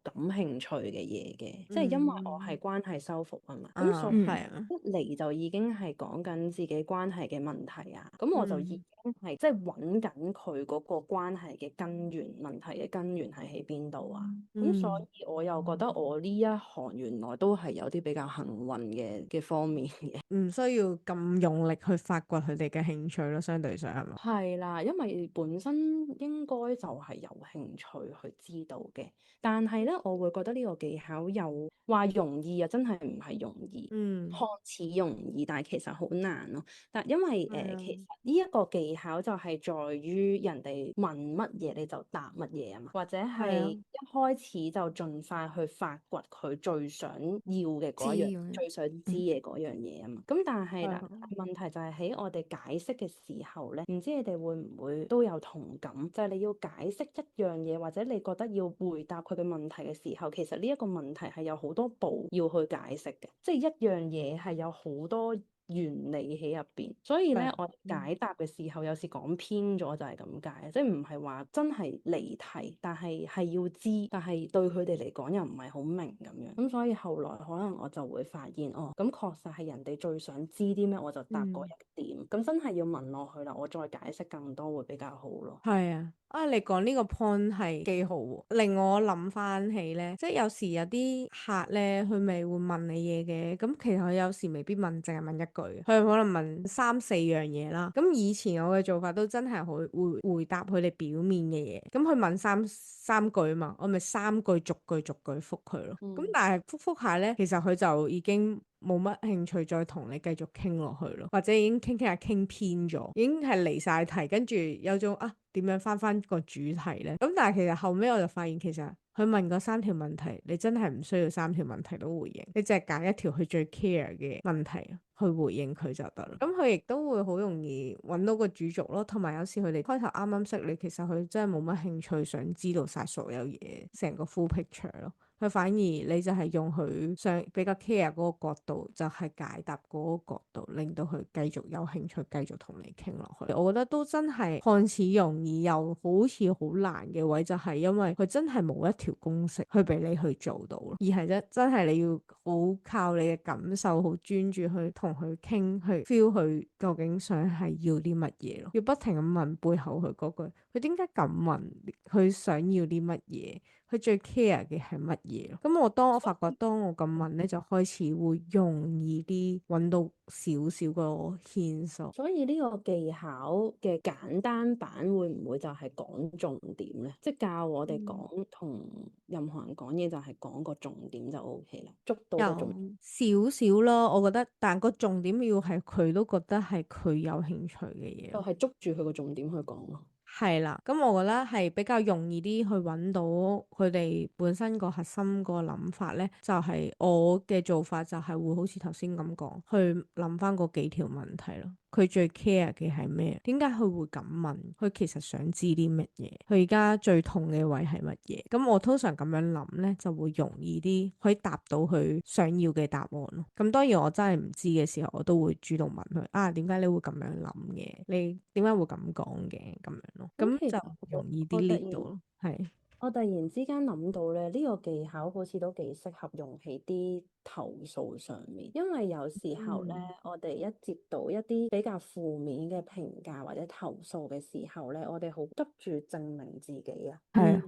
感興趣嘅嘢嘅，即係因為我係關係修復啊嘛，咁所以係啊，一嚟就已經係講緊自己關係嘅問題啊，咁我就已經係即係揾緊佢嗰個關係嘅根源，問題嘅根源係喺邊度啊？咁所以我又覺得我呢一行原來都係有啲比較幸運嘅方面嘅。唔需要咁用力去發掘佢哋嘅興趣咯，相對上係嘛？係啦，因為本身應該就係有興趣去知道嘅，但係咧，我會覺得呢個技巧又話容易啊，真係唔係容易。看似容易，但係其實好難咯。但因為其實呢一個技巧就係在於人哋問乜嘢你就答乜嘢啊嘛，或者係一開始就盡快去發掘佢最想要嘅嗰一樣，最想知嘅嗰樣嘢啊嘛。咁但係啦，問題就係喺我哋解釋嘅時候咧，唔知你哋會唔會都有同感？就係你要解釋一樣嘢，或者你覺得要回答佢嘅問題嘅時候，其實呢一個問題係有好多步要去解釋嘅，即係一樣嘢係有好多原理喺入邊，所以咧我解答嘅時候有時講偏咗就係咁解，即係唔係話真係離題，但係要知，但係對佢哋嚟講又唔係好明咁樣，咁所以後來可能我就會發現哦，咁確實係人哋最想知啲咩，我就答嗰一點，咁真係要問落去啦，我再解釋更多會比較好咯。係啊，你講呢個 point 係幾好喎，令我諗翻起咧，即係有時有啲客咧，佢咪會問你嘢嘅，咁其實佢有時未必問，淨係問一句，佢可能問三四樣嘢啦。咁以前我嘅做法都真係會回答佢哋表面嘅嘢，咁佢問三句嘛，我咪三句逐句覆佢咯。咁但係覆下咧，其實佢就已經冇乜興趣再同你繼續傾落去咯，或者已經傾下傾偏咗，已經係離晒題，跟住有種點樣翻個主題呢？咁但係其實後尾我就發現，其實佢問嗰三條問題，你真係唔需要三條問題都回應，你淨係揀一條佢最 care 嘅問題去回應佢就得啦。咁佢亦都會好容易揾到個主軸咯，同埋有時佢哋開頭啱啱識你，其實佢真係冇乜興趣想知道晒所有嘢，成個 full picture 咯。佢反而你就係用佢想比較 care 嗰個角度，就係解答嗰個角度，令到佢繼續有興趣，繼續同你傾落去。我覺得都真係看似容易又好似好難嘅位，就係因為佢真係冇一條公式去俾你去做到咯，而係真係你要好靠你嘅感受，好專注去同佢傾，去 feel 佢究竟想係要啲乜嘢咯，要不停咁問背後佢嗰句，佢點解咁問，佢想要啲乜嘢。佢最 care 嘅係乜嘢咯？咁當我發覺當我咁問咧，就開始會容易啲揾到少少個線索。所以呢個技巧嘅簡單版會唔會就係講重點咧？即係教我哋講同任何人講嘢就係講個重點就 OK 啦，捉到個重點。有少少咯，我覺得，但個重點要係佢都覺得係佢有興趣嘅嘢，就係捉住佢個重點去講咯。係啦，咁我覺得係比較容易啲去揾到佢哋本身個核心個諗法咧，就係我嘅做法就係會好似頭先咁講，去諗翻嗰幾條問題咯。佢最 care 嘅係咩？點解佢會咁問？佢其實想知啲乜嘢？佢而家最痛嘅位係乜嘢？咁我通常咁樣諗咧，就會容易啲可以答到佢想要嘅答案咯。咁當然我真係唔知嘅時候，我都會主動問佢點解你會咁樣諗嘅？你點解會咁講嘅？咁樣咯，咁就容易啲 lead 到咯，係。我突然之間諗到咧，呢個技巧好似都幾適合用喺啲投訴上面，因為有時候咧，我哋一接到一啲比較負面嘅評價或者投訴嘅時候咧，我哋好急住證明自己啊。係啊。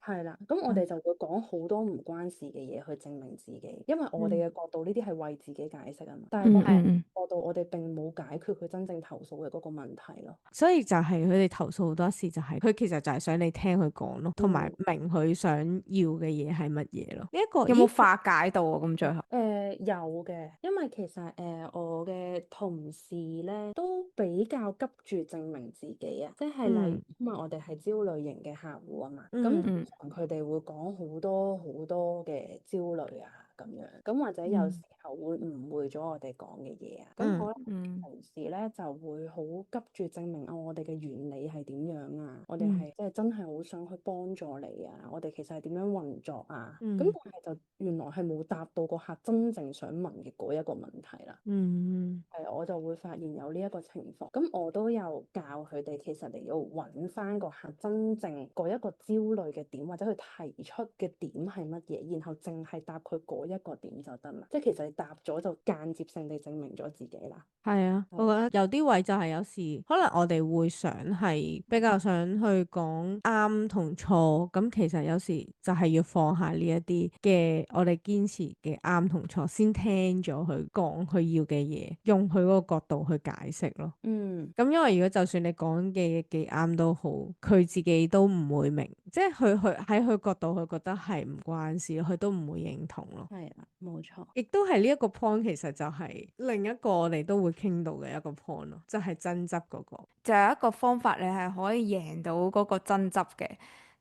係啦，咁我哋就會講好多唔關事嘅嘢去證明自己，因為我哋嘅角度呢啲係為自己解釋啊嘛，但係個角度我哋並冇解決佢真正投訴嘅嗰個問題咯。所以就係佢哋投訴好多時就係佢其實就係想你聽佢講咯，同埋明佢想要嘅嘢係乜嘢咯。呢一個有冇化解到啊？咁最後有嘅，因為其實我嘅同事咧都比較急住證明自己啊，即係例如因為我哋係焦慮型嘅客戶啊嘛，咁佢哋會講好多好多嘅焦慮啊咁樣，咁或者有時候會誤會咗我哋講嘅嘢啊，咁可能同事咧就會好急住證明我哋嘅原理係點樣啊，我哋係即係真係好想去幫助你啊，我哋其實係點樣運作啊，咁但係就原來係冇答到個客真正想問嘅嗰一個問題啦。係，我就會發現有呢一個情況，咁我都有教佢哋，其實你要揾翻個客真正嗰一個焦慮嘅點，或者佢提出嘅點係乜嘢，然後淨係答佢嗰一個點就得啦。即係其實你答咗就間接性地證明咗自己啦。係啊，我覺得有啲位就係有時可能我哋會想係比較想去講啱同錯，咁其實有時就係要放下呢一啲嘅我哋堅持嘅啱同錯，先聽咗佢講佢要嘅嘢，用佢嗰個角度去解釋咯。咁因為如果就算你講嘅嘢幾啱都好，佢自己都唔會明，即係佢喺佢角度佢覺得係唔關事，佢都唔會認同咯。係啊，冇錯。亦都係呢一個 point，其實就係另一個我哋都會傾到嘅一個 point 咯，就係爭執嗰個。就有一個方法，你係可以贏到嗰個爭執嘅，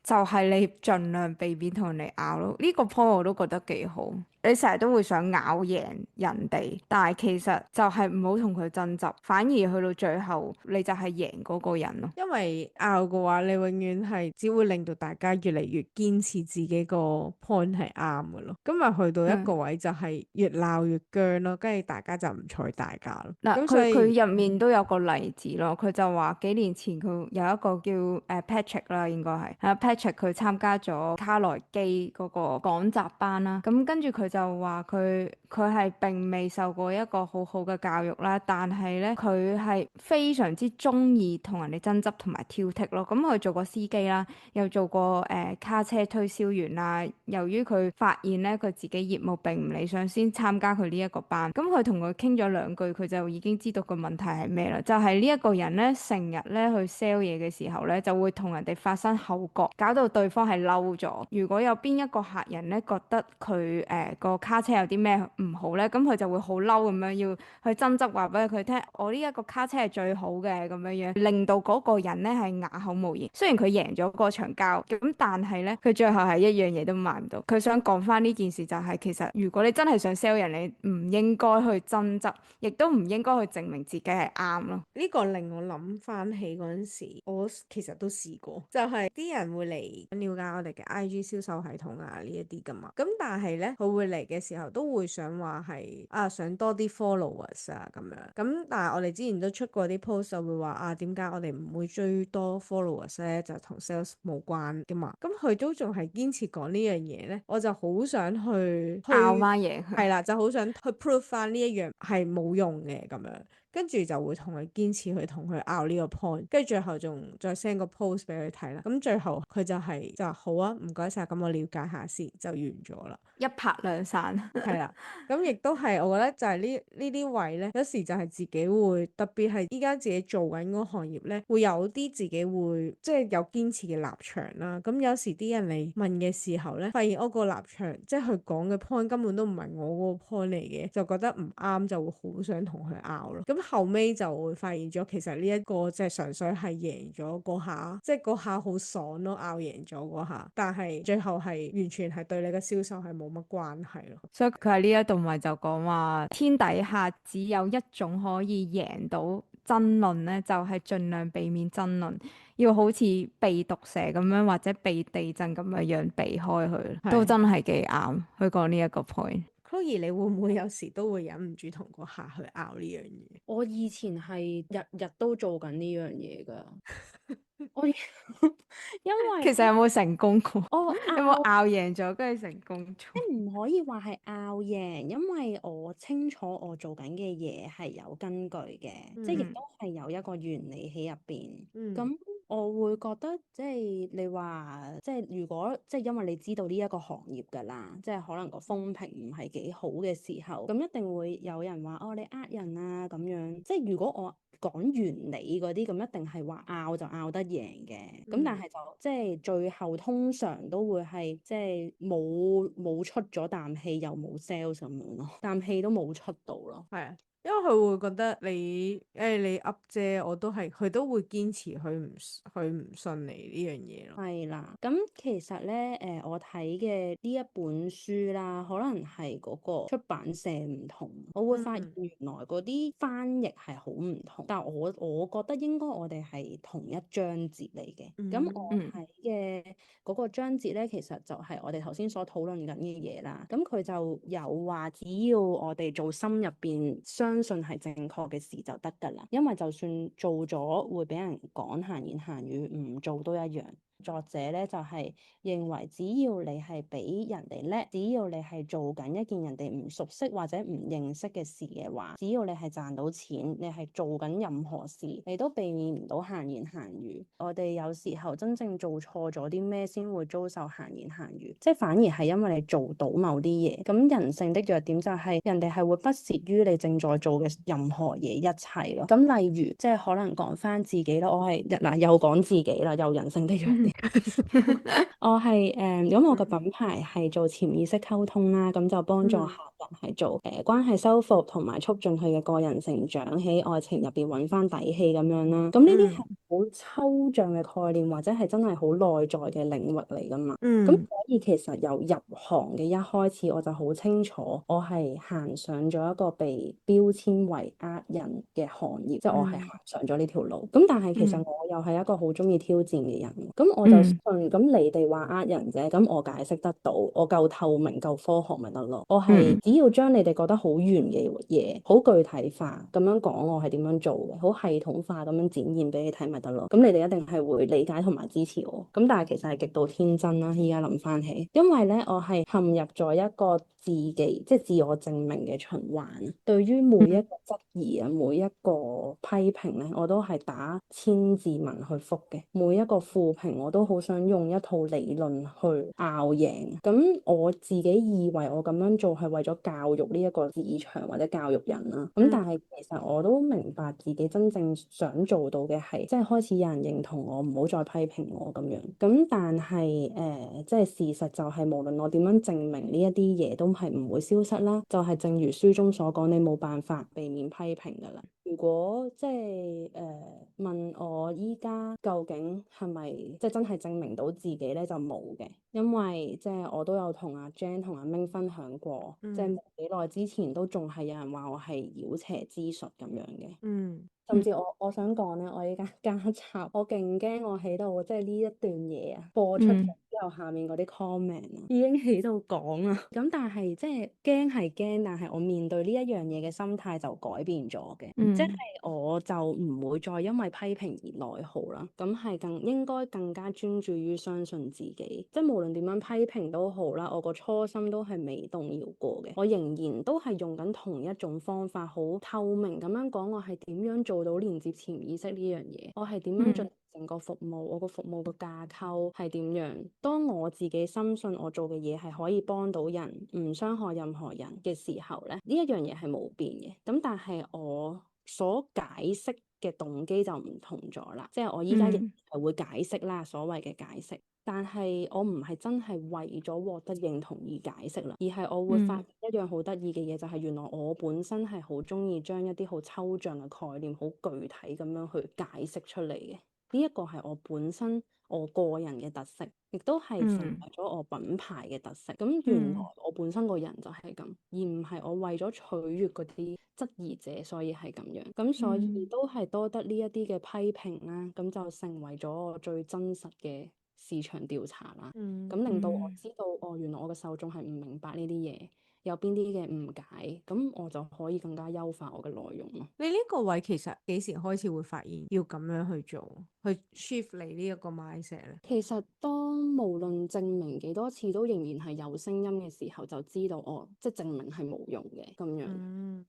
就係你盡量避免同人哋拗咯。呢個 point 我都覺得幾好。你成日都會想拗贏人哋，但係其實就係唔好同佢爭執，反而去到最後你就係贏嗰個人咯。因為拗嘅話，你永遠係只會令到大家越嚟越堅持自己個 point 係啱嘅咯。咁咪去到一個位就係越鬧越僵咯，跟住大家就唔睬大家咯。嗱，所以佢入面都有個例子咯，佢就話幾年前佢有一個叫Patrick 啦，應該係Patrick 佢參加咗卡內基嗰個講習班啦，咁跟住佢就話佢係並未受過一個好好嘅教育啦，但係咧佢係非常之中意同人哋爭執同埋挑剔咯。咁佢做過司機啦，又做過卡車推銷員啦。由於佢發現咧佢自己業務並唔理想，先參加佢呢一個班。咁佢同佢傾咗兩句，佢就已經知道個問題係咩啦。就係呢一個人咧，成日咧去 sell 嘢嘅時候咧，就會同人哋發生口角，搞到對方係嬲咗。如果有邊一個客人咧覺得佢個卡車有啲咩唔好咧，咁佢就會好嬲咁樣要去爭執，話俾佢聽，我呢一個卡車係最好嘅咁樣樣，令到嗰個人咧係啞口無言。雖然佢贏咗嗰場交，咁但係咧佢最後係一樣嘢都買唔到。佢想講翻呢件事就係，其實如果你真係想 sell 人，你唔應該去爭執，亦都唔應該去證明自己係啱咯。呢個令我諗翻起嗰陣時，我其實都試過，就係啲人會嚟了解我哋嘅 IG 銷售系統啊呢一啲噶嘛。咁但係咧佢會嚟嘅時候都會想話係想多啲 followers 啊咁樣。咁但係我哋之前都出過啲 post 就會話點解我哋唔會追多 followers 咧？就同 sales 冇關噶嘛。咁佢都仲係堅持講呢樣嘢咧，我就好想去拗翻嘢係啦，就好想去 prove 翻呢一樣係冇用嘅咁樣。跟住就會同佢堅持去同佢拗呢個 point，跟住最後仲再 send 個 post 俾佢睇啦。咁最後佢就話好啊，唔該晒，咁我了解下先，就完咗啦。一拍兩散。係啦，咁亦都係我覺得就係呢啲位咧，有時就係自己會特別係依家自己做緊嗰個行業咧，會有啲自己會即係有堅持嘅立場啦。咁有時啲人嚟問嘅時候咧，發現我個立場即係佢講嘅 point 根本都唔係我嗰個 point 嚟嘅，就覺得唔啱，就會好想同佢拗咯。咁後尾就會發現咗，其實呢一個即係純粹係贏咗嗰下，即係嗰下好爽咯，拗贏咗嗰下。但係最後係完全係對你嘅銷售係冇乜關係咯。所以佢喺呢一度咪就講話，天底下只有一種可以贏到爭論咧，就係盡量避免爭論，要好似避毒蛇咁樣，或者避地震咁樣避開佢，都真係幾啱。佢講呢一個 point。Chloe，你會唔會有時都會忍唔住同個客去拗呢樣嘢？我以前係日日都做緊呢樣嘢㗎。因為其實有冇成功過？我有冇拗贏咗跟住成功咗？即唔可以話係拗贏，因為我清楚我做緊嘅嘢係有根據嘅，即亦都係有一個原理喺入邊。咁我會覺得即係你話即係如果即係因為你知道呢一個行業㗎啦，即係可能個風評唔係幾好嘅時候，咁一定會有人話哦你呃人啊咁樣。即係如果我講原理嗰啲，咁一定係話拗就拗得贏嘅。咁但係就即係最後通常都會係即係冇出咗啖氣又冇 sales 咁樣咯，啖氣都冇出到咯。係啊，因為佢會覺得你噏啫，我都係佢都會堅持佢唔信你呢樣嘢咯。係啦，咁其實咧，我睇嘅呢一本書啦，可能係嗰個出版社唔同，我會發現原來嗰啲翻譯係好唔同，但係我覺得應該我哋係同一章節嚟嘅。咁我睇嘅嗰個章節咧，其實就係我哋頭先所討論緊嘅嘢啦。咁佢就有話，只要我哋做心入邊相信係正確嘅事就得㗎啦，因為就算做咗會俾人講閒言閒語，唔做都一樣。作者咧就係認為，只要你係比人哋叻，只要你係做緊一件人哋唔熟悉或者唔認識嘅事嘅話，只要你係賺到錢，你係做緊任何事，你都避免唔到閒言閒語。我哋有時候真正做錯咗啲咩，先會遭受閒言閒語，即係反而係因為你做到某啲嘢。咁人性的弱點就係人哋係會不屑於你正在做嘅任何嘢一切咯。咁例如即係可能講翻自己啦，我係嗱又講自己啦，又人性的弱點。我係咁我個品牌係做潛意識溝通啦，咁就幫助客人係做關係修復同埋促進佢嘅個人成長，喺愛情入邊揾翻底氣咁樣啦。咁呢啲係好抽象嘅概念，或者係真係好內在嘅領域嚟噶嘛。咁所以其實由入行嘅一開始，我就好清楚，我係行上咗一個被標籤為呃人嘅行業，即係我係行上咗呢條路。咁但係其實我又係一個好中意挑戰嘅人，咁我就信咁你哋話呃人啫，咁我解釋得到，我夠透明夠科學咪得咯。我係只要將你哋覺得好圓嘅嘢，好具體化咁樣講，我係點樣做嘅，好系統化咁樣展現俾你睇咪得咯。咁你哋一定係會理解同埋支持我。咁但係其實係極度天真啦，依家諗翻起，因為咧我係陷入咗一個自己即係自我證明嘅循環。對於每一個質疑啊，每一個批評咧，我都係打千字文去覆嘅。每一個負評我都好想用一套理論去拗贏。咁我自己以為我咁樣做係為咗教育呢一個市場或者教育人啦。咁但係其實我都明白自己真正想做到嘅係，即係開始有人認同我，唔好再批評我咁樣。咁但係即係事實就係，無論我點樣證明呢一啲嘢都係唔會消失啦。就係正如書中所講，你冇辦法避免批評噶啦。如果即係問我依家究竟係咪即係真係證明到自己咧，就冇嘅。因為即係我都有同阿 Jan 同阿 Ming 分享過，即係冇幾耐之前都仲係有人話我係妖邪之術咁樣嘅。甚至我想講咧，我依家加插，我勁驚我喺度即係呢一段嘢啊播出之後，下面嗰啲 comment 啊已經喺度講啦。咁但係即係驚係驚，但係我面對呢一樣嘢嘅心態就改變咗嘅。即係我就唔會再因為批評而內耗啦。咁係應該更加專注於相信自己。即係無論點樣批評都好啦，我個初心都係未動搖過嘅。我仍然都係用緊同一種方法，好透明咁樣講我係點樣做到連接潛意識呢樣嘢，我係點樣進行成個服務，我個服務個架構係點樣。當我自己深信我做嘅嘢係可以幫到人，唔傷害任何人嘅時候咧，呢一樣嘢係冇變嘅。咁但係我所解釋嘅動機就唔同咗啦，即係我依家亦係會解釋啦，所謂嘅解釋。但係我唔係真係為咗獲得認同而解釋啦，而係我會發現一樣好得意嘅嘢，就係原來我本身係好中意將一啲好抽象嘅概念，好具體咁樣去解釋出嚟嘅。呢一個係我本身我個人嘅特色，亦都係成為咗我品牌嘅特色。咁原來我本身個人就係咁，而唔係我為咗取悅嗰啲質疑者，所以係咁樣。咁所以都係多得呢一啲嘅批評啦，咁就成為咗我最真實嘅市場調查啦。咁令到我知道，哦，原來我嘅受眾係唔明白呢啲嘢，有邊啲嘅誤解，咁我就可以更加優化我嘅內容咯。你呢個位其實幾時開始會發現要咁樣去做，去 shift 你呢一個 mindset 咧？其實當無論證明幾多次都仍然係有聲音嘅時候，就知道即係證明係冇用嘅咁樣。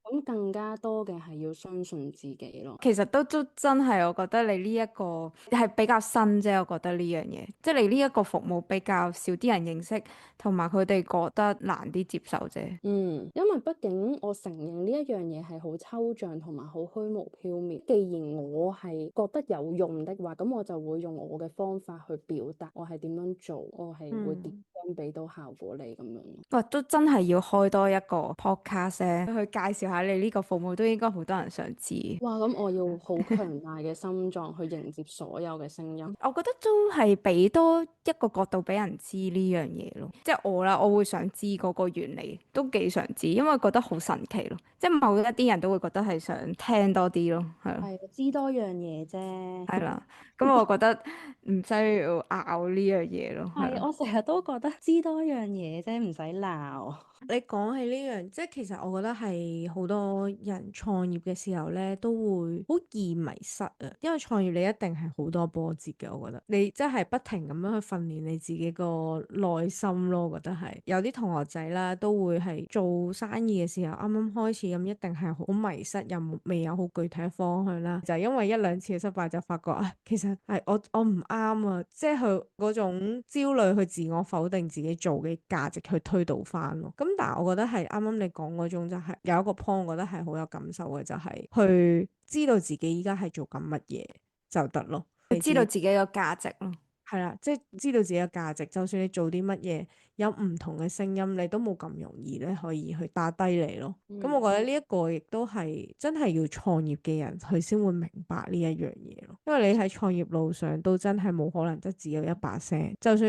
咁更加多嘅係要相信自己咯。其實都真係，我覺得你呢一個係比較新啫。我覺得呢樣嘢，即係你呢一個服務比較少啲人認識，同埋佢哋覺得難啲接受啫。因為畢竟我承認呢一樣嘢係好抽象同埋好虛無縹緲。既然我係覺得有用的話，咁我就會用我嘅方法去表達我係點樣做，我係會點樣俾到效果你咁樣。哇，都真係要開多一個 podcast 去介紹下你呢個服務，都應該好多人想知。哇，咁我要好強大嘅心臟去迎接所有嘅聲音。我覺得都係俾多一個角度俾人知呢樣嘢咯，即係我啦，我會想知嗰個原理，都幾想知，因為覺得好神奇咯。即係某一啲人都會覺得係想聽多啲咯，係咯。係知多樣嘢啫。係啦，咁我覺得唔需要拗呢樣嘢咯。係，我成日都覺得知多樣嘢啫，唔使鬧。你講起呢樣，即係其實我覺得係好多人創業嘅時候咧，都會好易迷失啊。因為創業你一定係好多波折嘅，我覺得你即係不停咁樣去訓練你自己個內心咯。我覺得係有啲同學仔啦，都會係做生意嘅時候，啱啱開始咁，一定係好迷失，又未有好具體嘅方向啦。就係因為一兩次嘅失敗，就發覺啊，其實係我唔啱啊，即係佢嗰種焦慮去自我否定自己做嘅價值去推導翻咯。咁但係我覺得係啱啱你講嗰種，就係有一個 point，我覺得係好有感受嘅，就係去知道自己依家係做緊乜嘢就得咯，知道自己個價值咯。係啦，即係知道自己嘅價值，就算你做啲乜嘢，有唔同嘅聲音，你都冇咁容易咧可以去打低你咯。咁我覺得呢一個亦都係真係要創業嘅人，佢先會明白呢一樣嘢咯。因為你喺創業路上都真係冇可能得只有一把聲，就算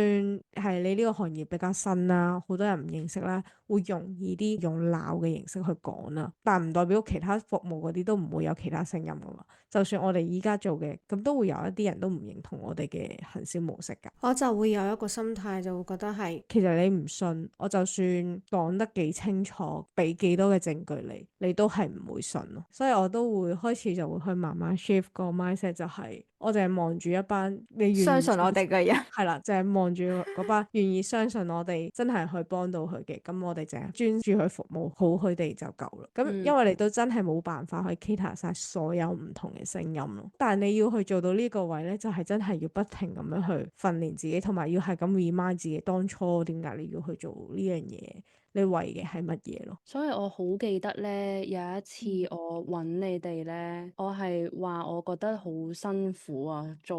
係你呢個行業比較新啦，好多人唔認識啦，會容易啲用鬧嘅形式去講啦，但唔代表其他服務嗰啲都唔會有其他聲音噶嘛。就算我哋依家做嘅，咁都會有一啲人都唔認同我哋嘅行銷模式㗎。我就會有一個心態，就會覺得係其實你唔信，我就算講得幾清楚，俾幾多嘅證據你都係唔會信咯。所以我都會開始就會去慢慢 shift 個 mindset，就係我淨係望住一班你願意相信我哋嘅人。係啦，就係望住嗰班願意相信我哋真係去幫到佢嘅，咁我哋淨係專注去服務好佢哋就夠啦。咁因為你都真係冇辦法去 cater 晒所有唔同嘅聲音咯，但係你要去做到呢個位咧，就係真係要不停咁樣去訓練自己，同埋要係咁 remind 自己當初點解你要去做呢樣嘢，你為嘅係乜嘢咯。所以我好記得咧，有一次我揾你哋咧，我係話我覺得好辛苦啊，即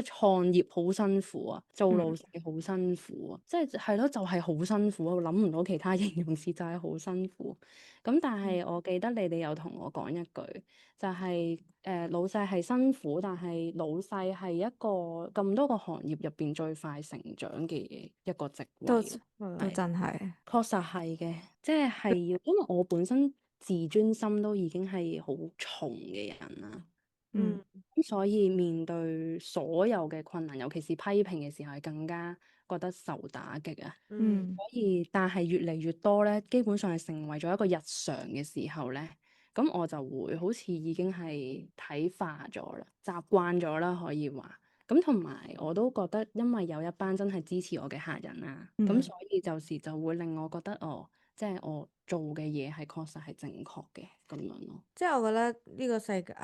係創業好辛苦啊，做老細好辛苦啊，即係咯，就係好辛苦啊，我諗唔到其他形容詞，就係好辛苦。咁但係我記得你哋有同我講一句，就係老細係辛苦，但係老細係一個咁多個行業入邊最快成長嘅一個職位。都真係，確實係嘅，即係要，因為我本身自尊心都已經係好重嘅人啦。咁所以面對所有嘅困難，尤其是批評嘅時候，係更加覺得受打擊啊。所以但係越嚟越多咧，基本上係成為咗一個日常嘅時候咧，咁我就會好似已經係睇化咗啦，習慣咗啦，可以話。咁同埋我都覺得，因為有一班真係支持我嘅客人啦，咁所以就會令我覺得即係我做嘅嘢係確實係正確嘅咁樣咯。即係我覺得呢個世界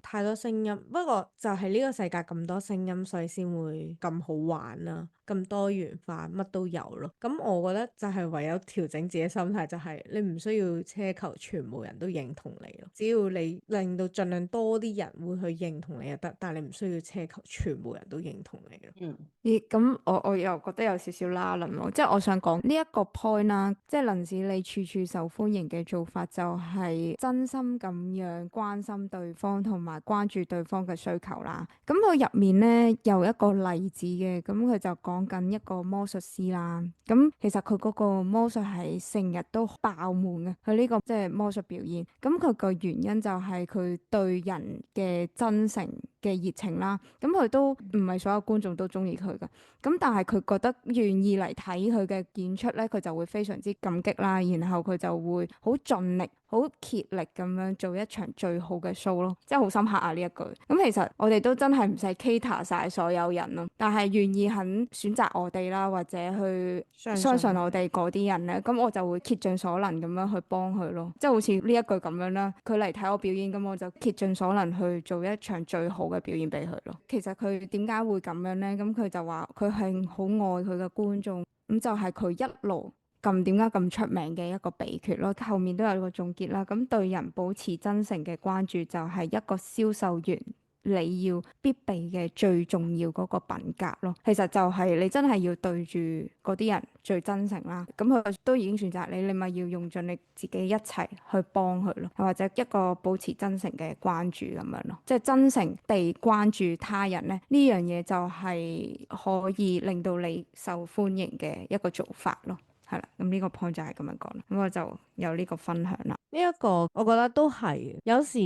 太多聲音，不過就係呢個世界咁多聲音，所以先會咁好玩啦，咁多元化，乜都有咯。咁我覺得就係唯有調整自己心態，就係你唔需要奢求全部人都認同你咯，只要你令到盡量多啲人會去認同你就得，但係你唔需要奢求全部人都認同你咯。咦，咁我又覺得有少少拉楞咯，即係我想講呢一個 point 啦，即係能使你處處受歡迎嘅做法，就係真心咁樣關心對方同埋關注對方嘅需求啦。咁佢入面咧有一個例子嘅，咁佢就講緊一個魔術師啦。咁其實佢嗰個魔術係成日都爆滿嘅，佢呢個即係魔術表演。咁佢個原因就係佢對人嘅真誠嘅熱情啦。咁佢都唔係所有觀眾都中意佢㗎。咁但係佢覺得願意嚟睇佢嘅演出咧，佢就會非常之感激啦。然後佢就會好盡力好竭力咁樣做一場最好嘅 show 咯，即係好深刻啊呢一句。咁其實我哋都真係唔使 cater 晒所有人咯，但係願意肯選擇我哋啦，或者去相信我哋嗰啲人咧，咁我就會竭盡所能咁樣去幫佢咯。即係好似呢一句咁樣啦，佢嚟睇我表演，咁我就竭盡所能去做一場最好嘅表演俾佢咯。其實佢點解會咁樣咧？咁佢就話佢係好愛佢嘅觀眾，咁就係佢一路點解咁出名嘅一個秘訣咯，後面都有個總結啦。咁對人保持真誠嘅關注就係一個銷售員你要必備嘅最重要嗰個品格咯。其實就係你真係要對住嗰啲人最真誠啦。咁佢都已經選擇你，你咪要用盡你自己一齊去幫佢咯，或者一個保持真誠嘅關注咁樣咯。即係真誠地關注他人咧，呢樣嘢就係可以令到你受歡迎嘅一個做法咯。係啦，咁呢個 point 就係咁樣講啦，咁我就有呢個分享啦。呢一個我覺得都係，有時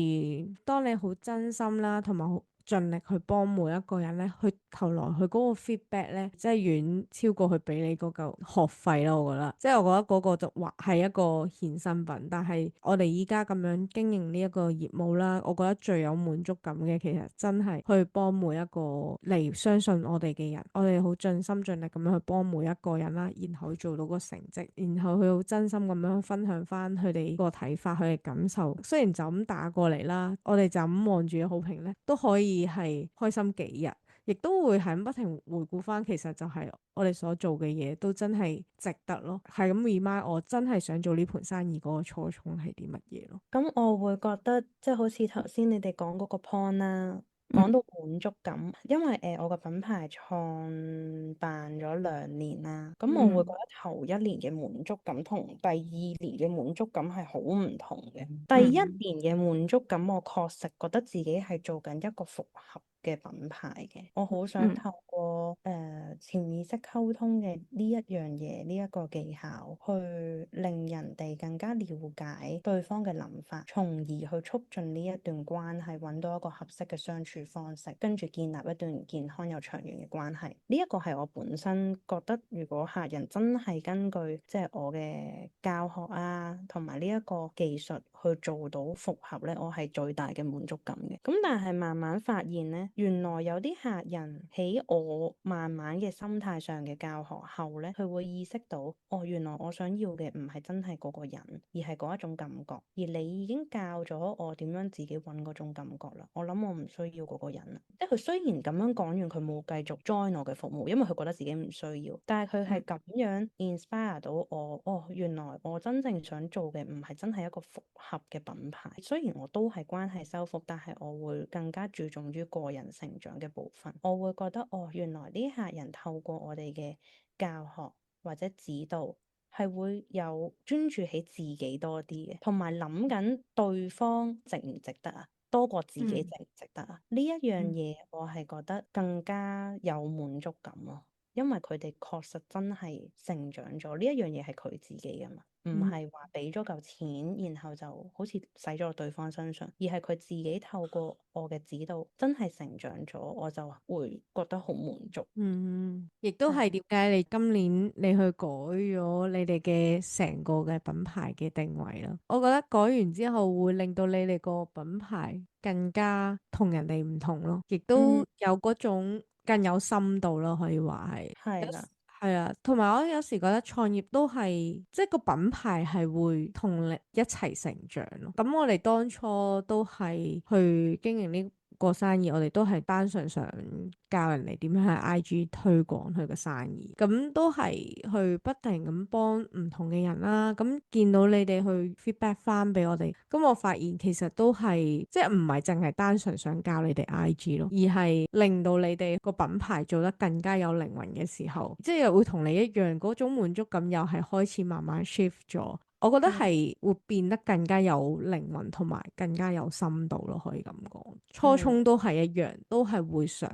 當你好真心啦，同埋好盡力去幫每一個人咧，去後來佢嗰個 feedback 咧，即係遠超過佢俾你嗰嚿學費咯。我覺得，即係我覺得嗰個就話係一個衍生品，但係我哋依家咁樣經營呢一個業務啦，我覺得最有滿足感嘅其實真係去幫每一個嚟相信我哋嘅人，我哋好盡心盡力咁樣去幫每一個人啦，然後去做到個成績，然後佢好真心咁樣分享翻佢哋個睇法，佢嘅感受。雖然就咁打過嚟啦，我哋就咁望住嘅好評咧，都可以係開心幾日，亦都會係不停回顧翻，其實就係我哋所做嘅嘢都真係值得咯。係咁 remind 我真係想做呢盤生意嗰個初衷係啲乜嘢咯。咁我會覺得即係好似頭先你哋講嗰個 point 啦，講到滿足感，因為我個品牌創辦咗2年啦，咁我會覺得頭1年嘅滿足感同第2年嘅滿足感係好唔同嘅。第1年嘅滿足感，我確實覺得自己係做緊一個複合嘅品牌嘅，我好想透過潛意識溝通嘅呢一樣嘢，呢一個技巧，去令人哋更加了解對方嘅諗法，從而去促進呢一段關係，揾到一個合適嘅相處方式，跟住建立一段健康又長遠嘅關係。呢一個係我本身覺得，如果客人真係根據即係我嘅教學啊，同埋呢一個技術去做到複合咧，我係最大嘅滿足感嘅。咁但係慢慢發現咧，原來有啲客人喺我慢慢嘅心態上嘅教學後咧，佢會意識到，哦，原來我想要嘅唔係真係嗰個人，而係嗰一種感覺。而你已經教咗我點樣自己揾嗰種感覺啦。我諗我唔需要嗰個人啦。即係佢雖然咁樣講完，佢冇繼續 join 我嘅服務，因為佢覺得自己唔需要。但係佢係咁樣 inspire 到我，哦，原來我真正想做嘅唔係真係一個複合嘅品牌。雖然我都係關係修復，但係我會更加注重於個人成長嘅部分。我會覺得，哦，原來啲客人透過我哋嘅教學或者指導，係會有專注喺自己多啲嘅，同埋諗緊對方值唔值得啊，多過自己值唔值得啊。呢一樣嘢我係覺得更加有滿足感咯，因為佢哋確實真係成長咗。呢一樣嘢係佢自己噶嘛，唔係話俾咗嚿錢，然後就好似使咗落對方身上，而係佢自己透過我嘅指導真係成長咗，我就會覺得好滿足。亦都係點解你今年你去改咗你哋嘅成個嘅品牌嘅定位啦？我覺得改完之後會令到你哋個品牌更加同人哋唔同咯，亦都有嗰種更有深度咯，可以話係。係啦。係啊，同埋我有時覺得創業都係，即係個品牌係會同你一齊成長咯。咁我哋當初都係去經營呢個生意，我哋都係單純想教人哋點樣喺 IG 推廣佢個生意，咁都係去不停咁幫唔同嘅人啦。咁見到你哋去 feedback 翻俾我哋，咁我發現其實都係即係唔係淨係單純想教你哋 IG 咯，而係令到你哋個品牌做得更加有靈魂嘅時候，即係又會同你一樣嗰種滿足感又係開始慢慢 shift 咗。我覺得係會變得更加有靈魂同埋更加有深度咯，可以咁講。初衷都係一樣，都係會想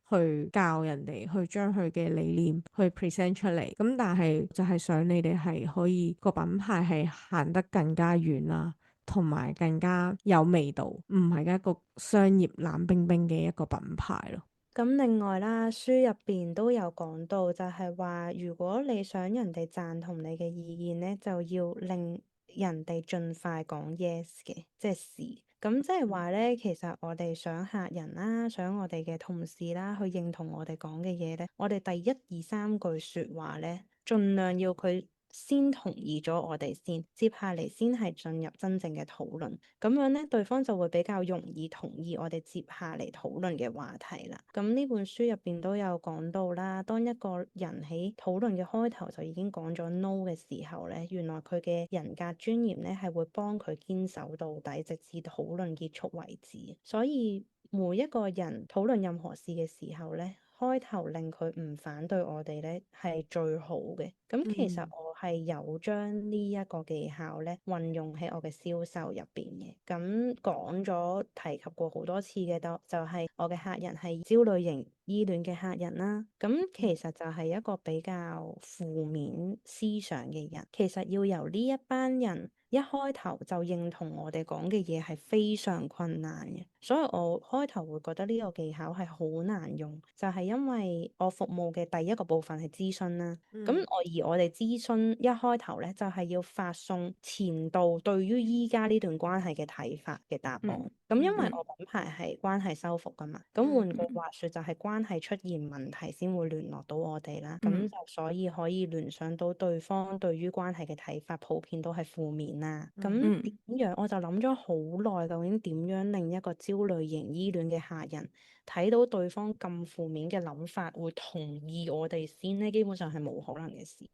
去教人哋去將佢嘅理念去 present 出嚟。咁但係就係想你哋係可以個品牌係行得更加遠啦，同埋更加有味道，唔係一個商業冷冰冰嘅一個品牌咯。咁另外啦，書入邊都有講到，就係話如果你想人哋贊同你嘅意見咧，就要令人哋盡快講 yes 嘅，即係是。咁即係話咧，其實我哋想客人啦，想我哋嘅同事啦，去認同我哋講嘅嘢咧，我哋第一二三句説話咧，盡量要佢先同意咗我哋先，接下嚟先係進入真正嘅討論，咁樣咧，對方就會比較容易同意我哋接下嚟討論嘅話題啦。咁呢本書入邊都有講到啦，當一個人喺討論嘅開頭就已經講咗 no 嘅時候咧，原來佢嘅人格尊嚴咧係會幫佢堅守到底，直至討論結束為止。所以每一個人討論任何事嘅時候咧，開頭令佢唔反對我哋咧係最好嘅。咁其實我係有將呢一個技巧咧運用喺我嘅銷售入邊嘅。咁講咗提及過好多次嘅就係我嘅客人係焦慮型依戀嘅客人啦。咁其實就係一個比較負面思想嘅人。其實要由呢一班人一開頭就認同我哋講嘅嘢係非常困難嘅，所以我開頭會覺得呢個技巧係好難用，就係因為我服務嘅第一個部分係諮詢啦。咁我哋諮詢一開頭咧就係要發送前度對於依家呢段關係嘅睇法嘅答案。咁因為我品牌係關係修復噶嘛，咁換句話說就係關係出現問題先會聯絡到我哋啦。咁就所以可以聯想到對方對於關係嘅睇法普遍都係負面啦。咁點樣我就諗咗好耐，究竟點樣令一個焦慮型依戀嘅客人睇到對方咁負面嘅諗法會同意我哋先咧？基本上係冇可能嘅事。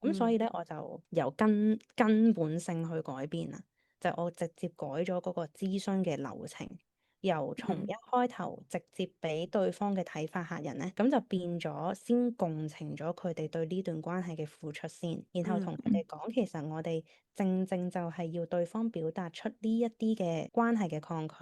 咁所以咧我就由根本性去改變啦，就我直接改咗嗰個諮詢嘅流程，由從一開頭直接俾對方嘅睇法客人咧，咁就變咗先共情咗佢哋對呢段關係嘅付出先，然後同佢哋講，其實我哋正正就係要對方表達出呢一啲嘅關係嘅抗拒，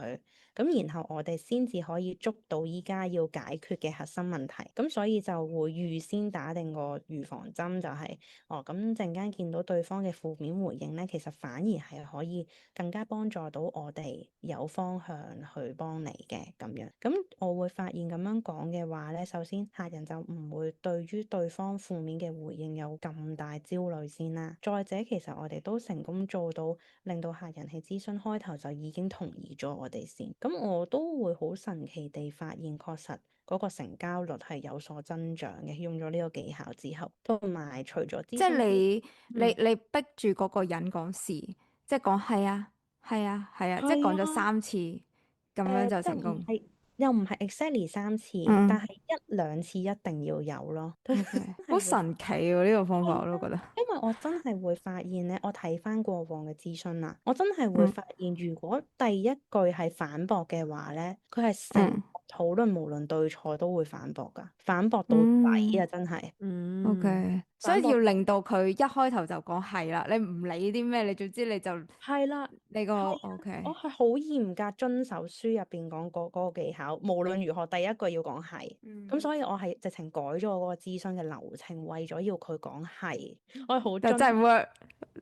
咁然後我哋先至可以捉到依家要解決嘅核心問題，咁所以就會預先打定個預防針，就係咁陣間見到對方嘅負面回應咧，其實反而係可以更加幫助到我哋有方向去幫你嘅咁樣。咁我會發現咁樣講嘅話咧，首先客人就唔會對於對方負面嘅回應有咁大焦慮先啦。再者，其實我哋都成功做到令到客人喺諮詢開頭就已經同意咗我哋先。咁我都會好神奇地發現，確實嗰個成交率係有所增長嘅。用咗呢個技巧之後，同埋除咗諮詢，即係你逼住嗰個人講是，即係講係啊係啊係啊，即係講咗3次咁樣就成功。又唔係 exactly 3次，但係1、2次一定要有咯。好神奇喎！呢個方法我都覺得。因為我真係會發現咧，我睇翻過往嘅諮詢啦，我真係會發現，如果第一句係反駁嘅話咧，佢係成討論無論對錯都會反駁噶，反駁到底啊！真係。OK，所以要令到佢一開頭就講係啦，你唔理啲咩，你總之你就係啦，你個 OK。我係好嚴格遵守書入邊講嗰個技巧，無論如何第一句要講係。咁所以我係直情改咗我嗰個諮詢嘅流程，為咗要佢講係，我係好但真係 work。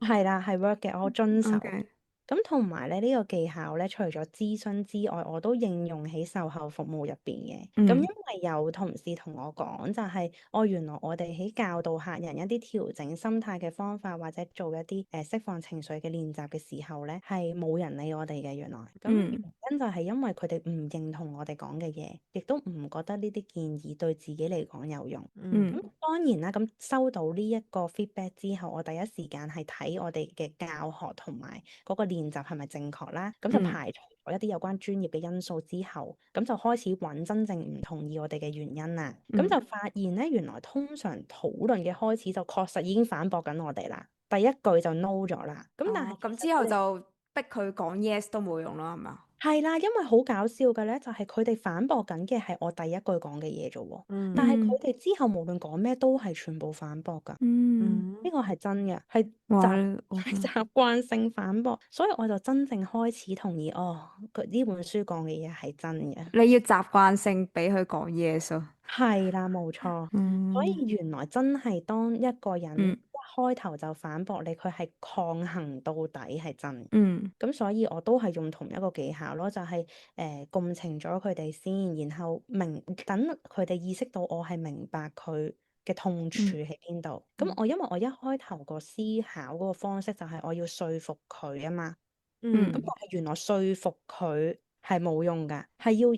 係啦，係 work 嘅，我遵守。Okay。咁同埋咧，呢個技巧咧，除咗諮詢之外，我都應用喺售後服務入邊嘅。咁因為有同事同我講，就係原來我哋喺教導客人一啲調整心態嘅方法，或者做一啲釋放情緒嘅練習嘅時候咧，係冇人理我哋嘅。原來咁原因就係因為佢哋唔認同我哋講嘅嘢，亦都唔覺得呢啲建議對自己嚟講有用。咁當然啦，咁收到呢一個 feedback 之後，我第一時間係睇我哋嘅教學同埋嗰個練習係咪正確啦，咁就排除咗一啲有關專業嘅因素之後，咁就開始揾真正唔同意我哋嘅原因啦。咁就發現咧，原來通常討論嘅開始就確實已經反駁緊我哋啦，第一句就 no 咗啦。咁但係咁之後就逼佢講 yes 都冇用啦，係嘛？係啦，因為好搞笑嘅咧，就係佢哋反駁緊嘅係我第一句講嘅嘢啫喎，但係佢哋之後無論講咩都係全部反駁㗎。呢個係真嘅，係習慣性反駁，所以我就真正開始同意佢呢本書講嘅嘢係真嘅。你要習慣性俾佢講 yes 咯。係啦，冇錯。所以原來真係當一個人一開頭就反駁你，佢係抗衡到底係真。咁所以我都係用同一個技巧咯，就係共情咗佢哋先，然後等佢哋意識到我係明白佢嘅痛處喺邊度。咁因為我一開頭個思考嗰個方式就係我要說服佢啊嘛。咁但係原來說服佢係冇用㗎，係要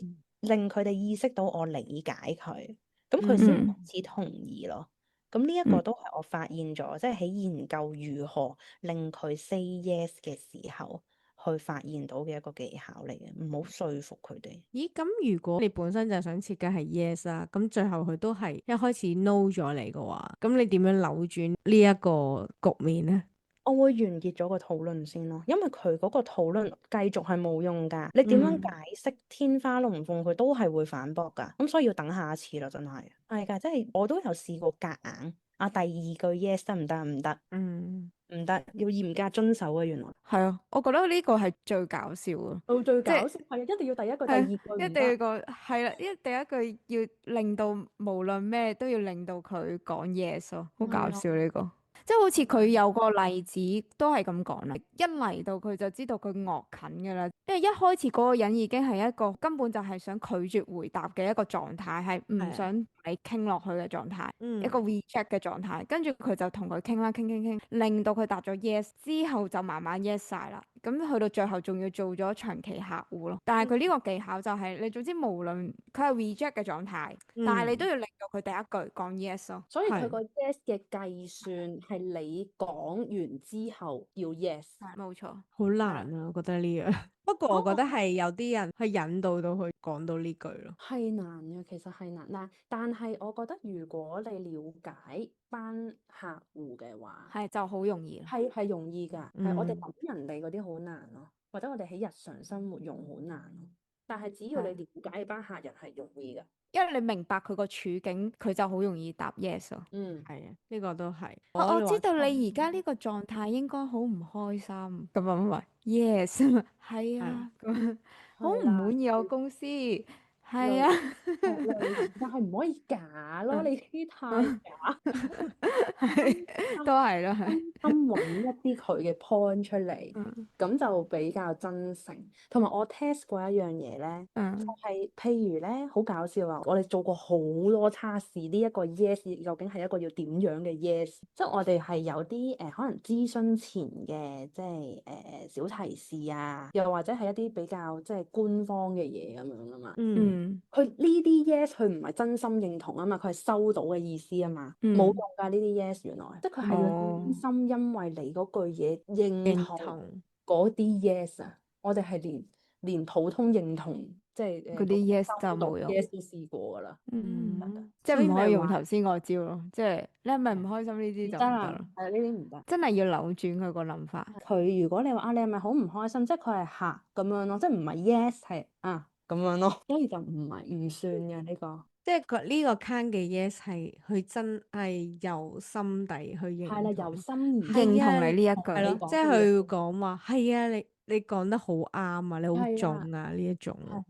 令佢哋意識到我理解佢，咁佢先開始同意咯。咁呢一個都係我發現咗，即係喺研究如何令佢 say yes 嘅時候，去發現到嘅一個技巧嚟嘅，唔好說服佢哋。咦，咁如果你本身就想設計係 yes 啦，咁最後佢都係一開始 no 咗你嘅話，咁你點樣扭轉呢一個局面呢？我會完結咗個討論先咯，因為佢嗰個討論繼續係冇用㗎。你點樣解釋天花龍鳳，佢都係會反駁㗎。咁所以要等下一次啦，真係。係㗎，即係我都有試過夾硬啊，第二句 yes 得唔得？唔得，唔得，要嚴格遵守啊。原來係啊，我覺得呢個係最搞笑啊！到最即係搞笑係一定要第一句、第二句唔一定得。要個係啦，第一句要令到無論咩都要令到佢講 yes 咯，好搞笑呢個。即係好似佢有個例子都係咁講啦，一嚟到佢就知道佢惡近㗎啦，因為一開始嗰個人已經係一個根本就係想拒絕回答嘅一個狀態，係唔想你傾落去嘅狀態，一個 reject 嘅狀態。跟住佢就同佢傾啦，傾，令到佢答咗 yes 之後就慢慢 yes 晒啦。咁去到最後仲要做咗長期客戶咯。但係佢呢個技巧就係你總之無論佢係 reject 嘅狀態，但係你都要令到佢第一句講 yes 咯。所以佢個 yes 嘅計算係你講完之後要 yes。冇錯，好難啊，我覺得呢樣。不過我覺得係有啲人去引導到佢講到呢句咯。係難嘅，其實係難，但係我覺得如果你了解班客戶嘅話，係就好容易啦。係容易㗎。係我哋諗人哋嗰啲好難咯，或者我哋喺日常生活用好難咯。但係只要你了解班客人係容易㗎。因為你明白佢個處境，佢就好容易答 yes 咯。係啊，呢個都係。我知道你而家呢個狀態應該好唔開心，咁啊咪 yes 啊，係啊，咁好唔滿意我公司，係啊，但係唔可以假咯，你啲太假。都係咯，係。咁揾一啲佢嘅 point 出嚟，咁就比較真誠。同埋我 test 過一樣嘢咧，就係譬如咧好搞笑啊！我哋做過好多測試，呢一個 yes 究竟係一個要點樣嘅 yes？即係我哋係有啲可能諮詢前嘅，即係小提示啊，又或者係一啲比較即係官方嘅嘢咁樣啊嘛。佢呢啲 yes 佢唔係真心認同啊嘛，佢係收到嘅意思啊嘛，冇用㗎呢啲 yes 原來，即係佢係要真心因為你嗰句嘢認同嗰啲 yes 啊，我哋係連普通認同即係嗰啲 yes 就冇用 yes 都試過㗎啦，即係唔可以用頭先嗰招咯，即係你係咪唔開心呢啲就唔得咯，係呢啲唔得，真係要扭轉佢個諗法。佢如果你話啊，你係咪好唔開心？即係佢係客咁樣咯，即係唔係 yes 係啊咁樣咯，所以就唔算嘅呢個。即係佢呢個 can 嘅 yes 係佢真係由心底去認同，係啦，由心而認同你呢一句，係咯，即係佢會講話係啊，你講得好啱啊，你好重啊呢一種咯。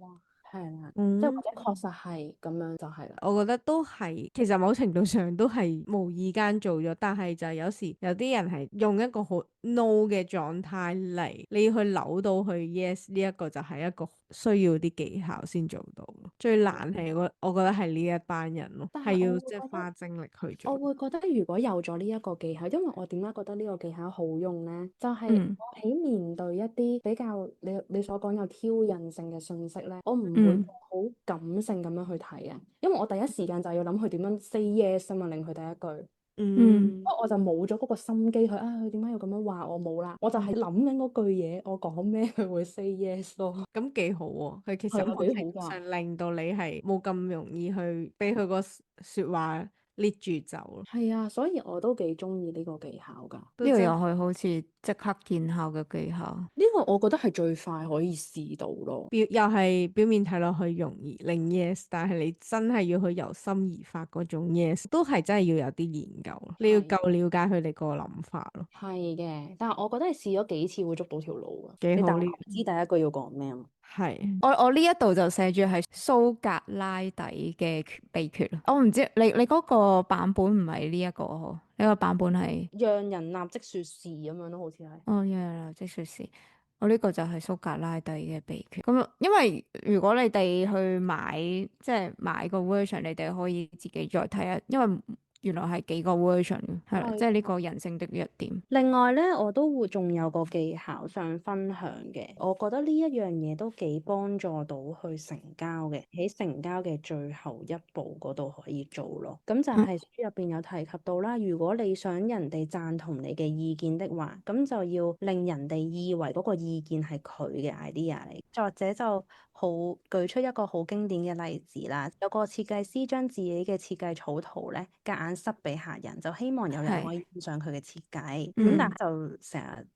係啦，即係或者確實係咁樣就係啦。我覺得都係，其實某程度上都係無意間做咗，但係就有時有啲人係用一個好 no 嘅狀態嚟，你要去扭到去 yes 呢一個就係一個需要啲技巧先做到咯。最難係我覺得係呢一班人咯，係要即係花精力去做。我會覺得如果有咗呢一個技巧，因為我點解覺得呢個技巧好用咧？就係我喺面對一啲比較你所講有挑釁性嘅信息咧，我唔會好感性咁樣去睇啊，因為我第一時間就要諗佢點樣 say yes 啊嘛，令佢第一句。不過我就冇咗嗰個心機去佢點解要咁樣話我冇啦？我就係諗緊嗰句嘢，我講咩佢會 say yes 咯。咁幾好喎，佢其實某程度上令到你係冇咁容易去俾佢個説話捏住走咯。係啊，所以我都幾中意呢個技巧㗎。呢個又係好似即刻見效嘅技巧。呢個我覺得係最快可以試到咯。又係表面睇落去容易令 yes，但係你真係要去由心而發嗰種 yes，都係真係要有啲研究咯。你要夠了解佢哋個諗法咯。係嘅，但係我覺得你試咗幾次會捉到條路㗎。幾好呢？你知第一句要講咩啊？係，我呢一度就寫住係蘇格拉底嘅秘訣咯。我唔知你嗰個版本唔係呢一個嗬？呢個版本係讓人立即說是咁樣咯，好似係。哦，讓人立即說是。我呢個就係蘇格拉底嘅秘訣。咁因為如果你哋去買即係買個 version，你哋可以自己再睇下，因為原來係幾個 version 嘅，係啦，係即係呢個人性的弱點。另外咧，我都會仲有個技巧想分享嘅，我覺得呢一樣嘢都幾幫助到去成交嘅，喺成交嘅最後一步嗰度可以做咯。咁就係書入邊有提及到啦，如果你想人哋贊同你嘅意見的話，咁就要令人哋以為嗰個意見係佢嘅 idea 嚟。作者就好舉出一個好經典嘅例子啦，有個設計師將自己嘅設計草圖咧夾硬塞俾客人，就希望有人可以欣賞佢嘅設計，咁但係就成日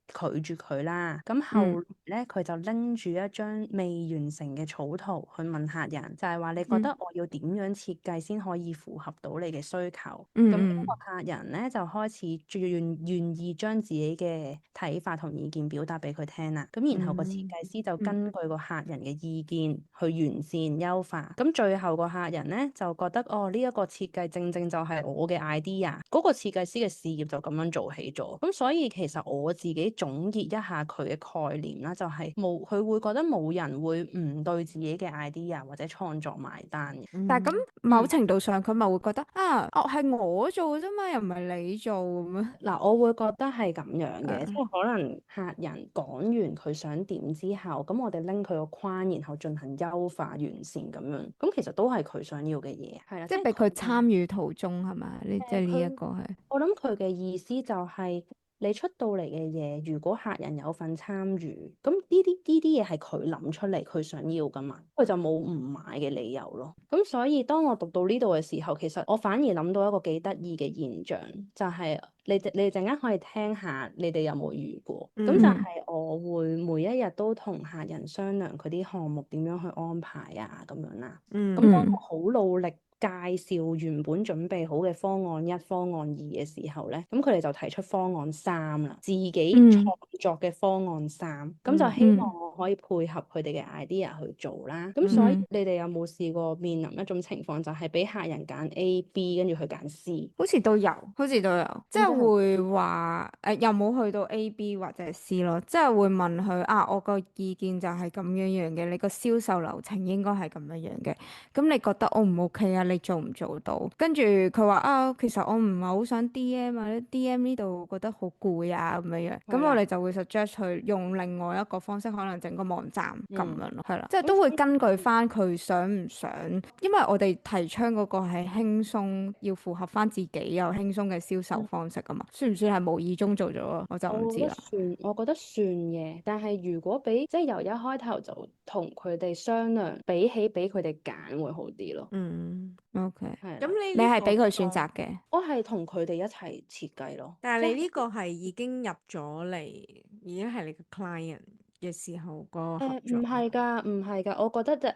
拒絕佢啦。咁後來咧佢就拎住一張未完成嘅草圖去問客人，就係話你覺得我要點樣設計先可以符合到你嘅需求？咁呢個客人咧就開始願意將自己嘅睇法同意見表達俾佢聽啦。咁然後個設計師就根據個客人嘅意見去完善優化。咁最後個客人咧就覺得呢一個設計正正就係我嘅 idea，嗰個設計師嘅事業就咁樣做起咗。咁所以其實我自己總結一下佢嘅概念啦，就係佢會覺得冇人會唔對自己嘅 idea 或者創作埋單嘅。但係咁某程度上佢咪會覺得係我做啫嘛，又唔係你做咁樣。嗱，我會覺得係咁樣嘅，即係可能客人講完佢想點之後，咁我哋拎佢個框，然後進行優化完善咁樣，咁其實都係佢想要嘅嘢，係啦，即係俾佢參與途中係咪？即係呢一個係。我諗佢嘅意思就係你出到嚟嘅嘢，如果客人有份參與，咁呢啲嘢係佢諗出嚟，佢想要噶嘛，佢就冇唔買嘅理由咯。咁所以當我讀到呢度嘅時候，其實我反而諗到一個幾得意嘅現象，就係你哋陣間可以聽下，你哋有冇遇過？咁就係我會每一日都同客人商量佢啲項目點樣去安排啊，咁樣啦。咁當我好努力介紹原本準備好嘅方案一、方案二嘅時候咧，咁佢哋就提出方案三啦，自己創作嘅方案三，咁就希望我可以配合佢哋嘅 idea 去做啦。咁所以你哋有冇試過面臨一種情況，就係俾客人揀 A、B， 跟住去揀 C？好似都有，即係會話又冇去到 A、B 或者 C 咯，即係會問佢我個意見就係咁樣嘅，你個銷售流程應該係咁樣嘅，咁你覺得 O 唔 OK 啊？你做唔做到？跟住佢話其實我唔係好想 DM 啊，DM 呢度覺得好攰啊咁樣，咁我哋就會 suggest 去用另外一個方式，可能整個網站咁樣咯，係啦，即係都會根據翻佢想唔想，因為我哋提倡嗰個係輕鬆，要符合翻自己又輕鬆嘅銷售方式噶嘛，算唔算係無意中做咗啊？我就唔知啦。我覺得算嘅，但係如果即係由一開頭就同佢哋商量，比起俾佢哋揀會好啲咯。OK，咁你係俾佢選擇嘅？我係同佢哋一齊設計咯。但係你呢個係已經入咗嚟，已經係你個 client 嘅時候個合作。唔係㗎，我覺得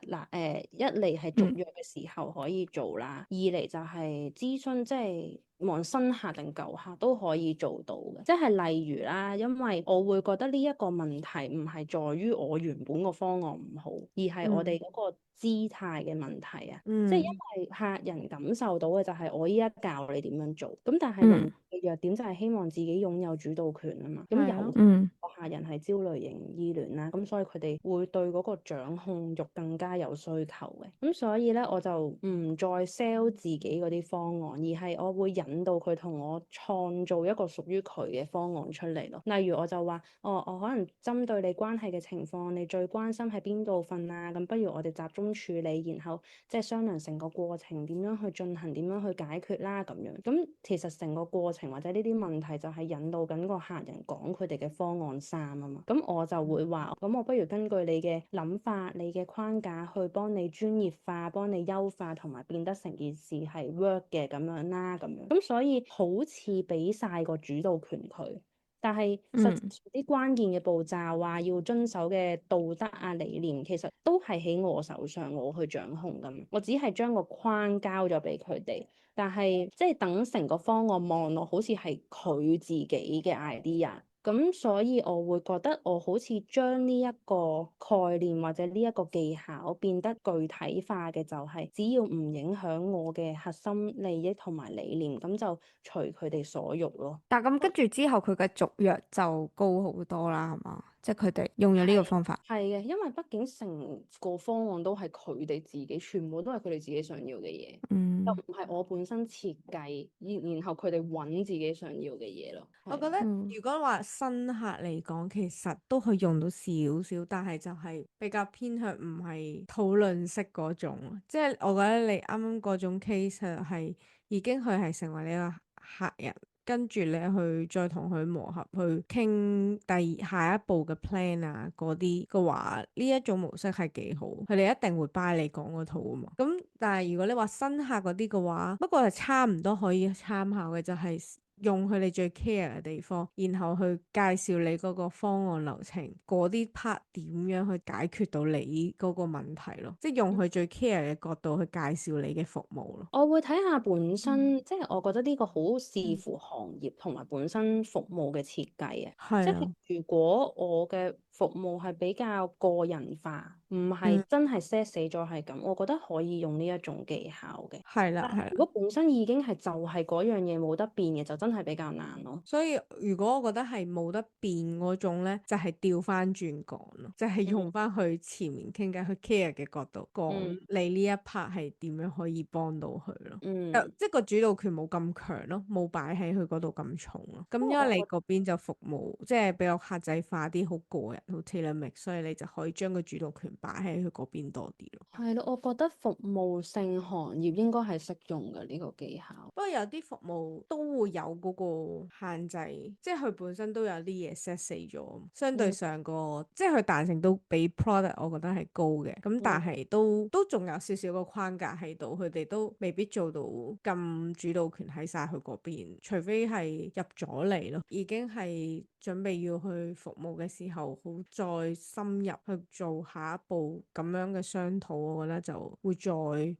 一嚟係續約嘅時候可以做啦，二嚟就係諮詢，即係無論新客定舊客都可以做到嘅。即係例如啦，因為我會覺得呢一個問題唔係在於我原本個方案唔好，而係我哋嗰個姿態嘅問題啊。即係因為客人感受到嘅就係我依家教你點樣做，咁但係人嘅弱點就係希望自己擁有主導權啊嘛。咁有個客人係焦慮型依戀啦，咁所以佢哋會對嗰個掌控欲更加有需求嘅。咁所以咧，我就唔再 sell 自己嗰啲方案，而係我會引導佢同我創造一個屬於佢嘅方案出嚟咯。例如我就話，我可能針對你關係嘅情況，你最關心係邊度分啊？咁不如我哋集中處理，然後即係商量成個過程點樣去進行，點樣去解決啦咁樣。咁其實成個過程或者呢啲問題就係引導緊個客人講佢哋嘅方案三啊嘛。咁我就會話，咁我不如根據你嘅諗法、你嘅框架去幫你專業化、幫你優化同埋變得成件事係 work 嘅咁樣啦，咁樣。咁所以好似俾晒個主導權佢。但係實際啲關鍵嘅步驟啊，要遵守嘅道德啊理念，其實都係喺我手上，我去掌控咁。我只係將個框交咗俾佢哋，但係即係等成個方案望落好似係佢自己嘅 idea。咁所以我會覺得我好似將呢一個概念或者呢一個技巧變得具體化嘅，就係只要唔影響我嘅核心利益同埋理念，咁就隨佢哋所欲咯。但咁跟住之後佢嘅續約就高好多啦，係嘛？即係佢哋用咗呢個方法。係嘅，因為畢竟成個方案都係佢哋自己，全部都係佢哋自己想要嘅嘢，嗯，就唔係我本身設計，然後佢哋揾自己想要嘅嘢咯。我覺得嗯如果話新客嚟講，其實都可以用到少少，但係就係比較偏向唔係討論式嗰種，即係我覺得你啱啱嗰種 case 係已經佢係成為你個客人，跟住你去再同佢磨合，去傾下一步嘅 plan 啊嗰啲嘅話，呢一種模式係幾好，佢哋一定會 buy 你講嗰套啊嘛。咁但係如果你話新客嗰啲嘅話，不過係差唔多可以參考嘅就係、用佢哋最 care 嘅地方，然後去介紹你嗰個方案流程，嗰啲 part 點樣去解決到你嗰個問題咯，即係用佢最 care 嘅角度去介紹你嘅服務咯。我會睇下本身，即係我覺得呢個好視乎行業同埋本身服務嘅設計啊。即係係啊，如果我嘅服務係比較個人化，唔係嗯真係 set 死咗係咁，我覺得可以用呢一種技巧嘅。係啦係啦。但係如果本身已經係就係嗰樣嘢冇得變嘅，就真係比較難咯。所以如果我覺得係冇得變嗰種咧，就係調翻轉講咯，就係用翻去前面傾偈去 care 嘅角度講你呢一 part 係點樣可以幫到佢咯。嗯，即係個主導權冇咁強咯，冇擺喺佢嗰度咁重咯。咁因不過為你嗰邊就服務即係比較客製化啲，好個人，好 tailor-made，所以你就可以將個主導權擺喺佢嗰邊多啲咯。係咯，我覺得服務性行業應該係適用嘅呢個技巧。不過有啲服務都會有嗰個限制，即係佢本身都有啲嘢 set 死咗，相對上個即係佢彈性都比 product 我覺得係高嘅，咁但係都仲有少少個框架喺度，佢哋都未必做到咁主導權喺晒佢嗰邊，除非係入咗嚟咯，已經係準備要去服務嘅時候，好再深入去做下一步咁樣嘅商討，我覺得就會再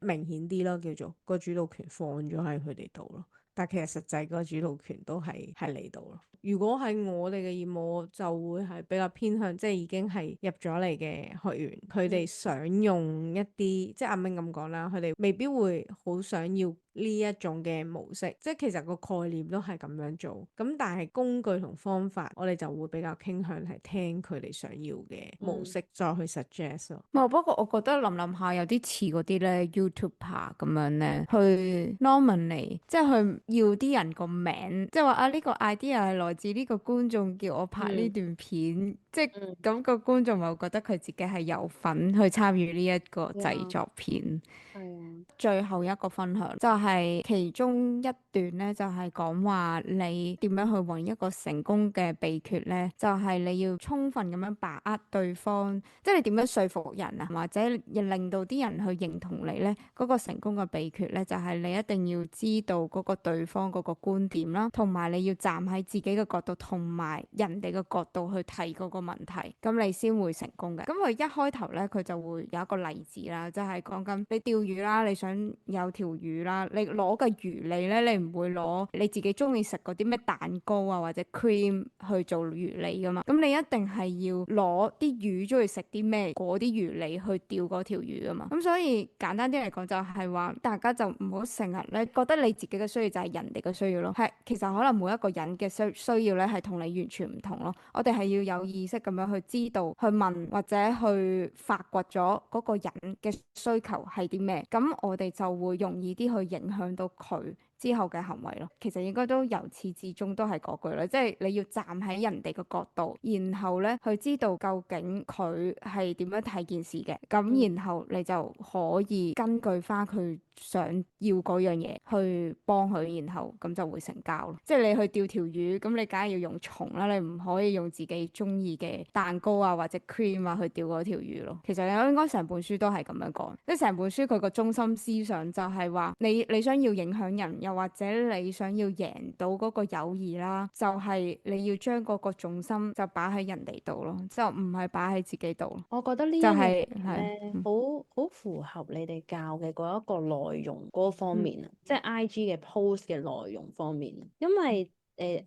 明顯啲咯，叫做個主導權放咗喺佢哋度咯。但其實實際個主導權都係你度咯。如果係我哋嘅業務，我就會係比較偏向，即係已經係入咗嚟嘅學員，佢哋想用一啲，即係阿明咁講啦，佢哋未必會好想要呢一種嘅模式，即係其實個概念都係咁樣做。咁但係工具同方法，我哋就會比較傾向係聽佢哋想要嘅模式，再去 suggest 咯。不過我覺得諗下有啲似嗰啲咧 YouTuber 咁樣咧，去 nominate，即係去要啲人個名，即係話啊呢個 idea 係來自呢個觀眾叫我拍呢段片，即係咁個觀眾咪會覺得佢自己係有份去參與呢一個製作片。係啊，最後一個分享就係其中一段咧，就係講話你點樣去揾一個成功嘅秘訣咧，就係你要充分咁樣把握對方，即係你點樣說服人啊，或者令到啲人去認同你咧，嗰個成功嘅秘訣咧，就係你一定要知道嗰個對方嗰個觀點啦，同埋你要站喺自己嘅角度同埋人哋嘅角度去睇嗰個問題，咁你先會成功嘅。咁佢一開頭咧，佢就會有一個例子啦，就係講緊你釣魚啦，你想有條魚啦，你攞嘅魚餌咧，你唔會攞你自己中意食嗰啲咩蛋糕啊或者 cream 去做魚餌噶嘛，咁你一定係要攞啲魚中意食啲咩嗰啲魚餌去釣嗰條魚噶嘛，咁所以簡單啲嚟講就係話，大家就唔好成日咧覺得你自己嘅需要就係人哋嘅需要咯，係其實可能每一個人嘅需要咧係同你完全唔同咯，我哋係要有意識咁樣去知道去問或者去發掘咗嗰個人嘅需求係啲咩，咁我哋就會容易啲去影響到佢之後嘅行為咯。其實應該都由始至終都係嗰句啦，即係你要站喺人哋嘅角度，然後咧去知道究竟佢係點樣睇件事嘅，咁然後你就可以根據翻佢想要嗰樣嘢去幫佢，然後咁就會成交咯。即係你去釣條魚，咁你梗係要用蟲啦，你唔可以用自己中意嘅蛋糕啊或者 cream 啊去釣嗰條魚咯。其實你應該成本書都係咁樣講，即係成本書佢個中心思想就係話你想要影響人，又或者你想要贏到嗰個友誼啦，就係你要將嗰個重心就擺喺人哋度咯，就唔係擺喺自己度。我覺得呢一就樣係咧，好符合你哋教嘅嗰一個內容嗰方面啊，即係 IG 嘅 post 嘅內容方面啊，因為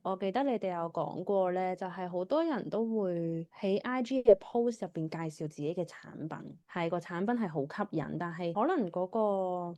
我記得你哋有講過咧，就係好多人都會喺 IG 嘅 post 入邊介紹自己嘅產品，係個產品係好吸引，但係可能嗰個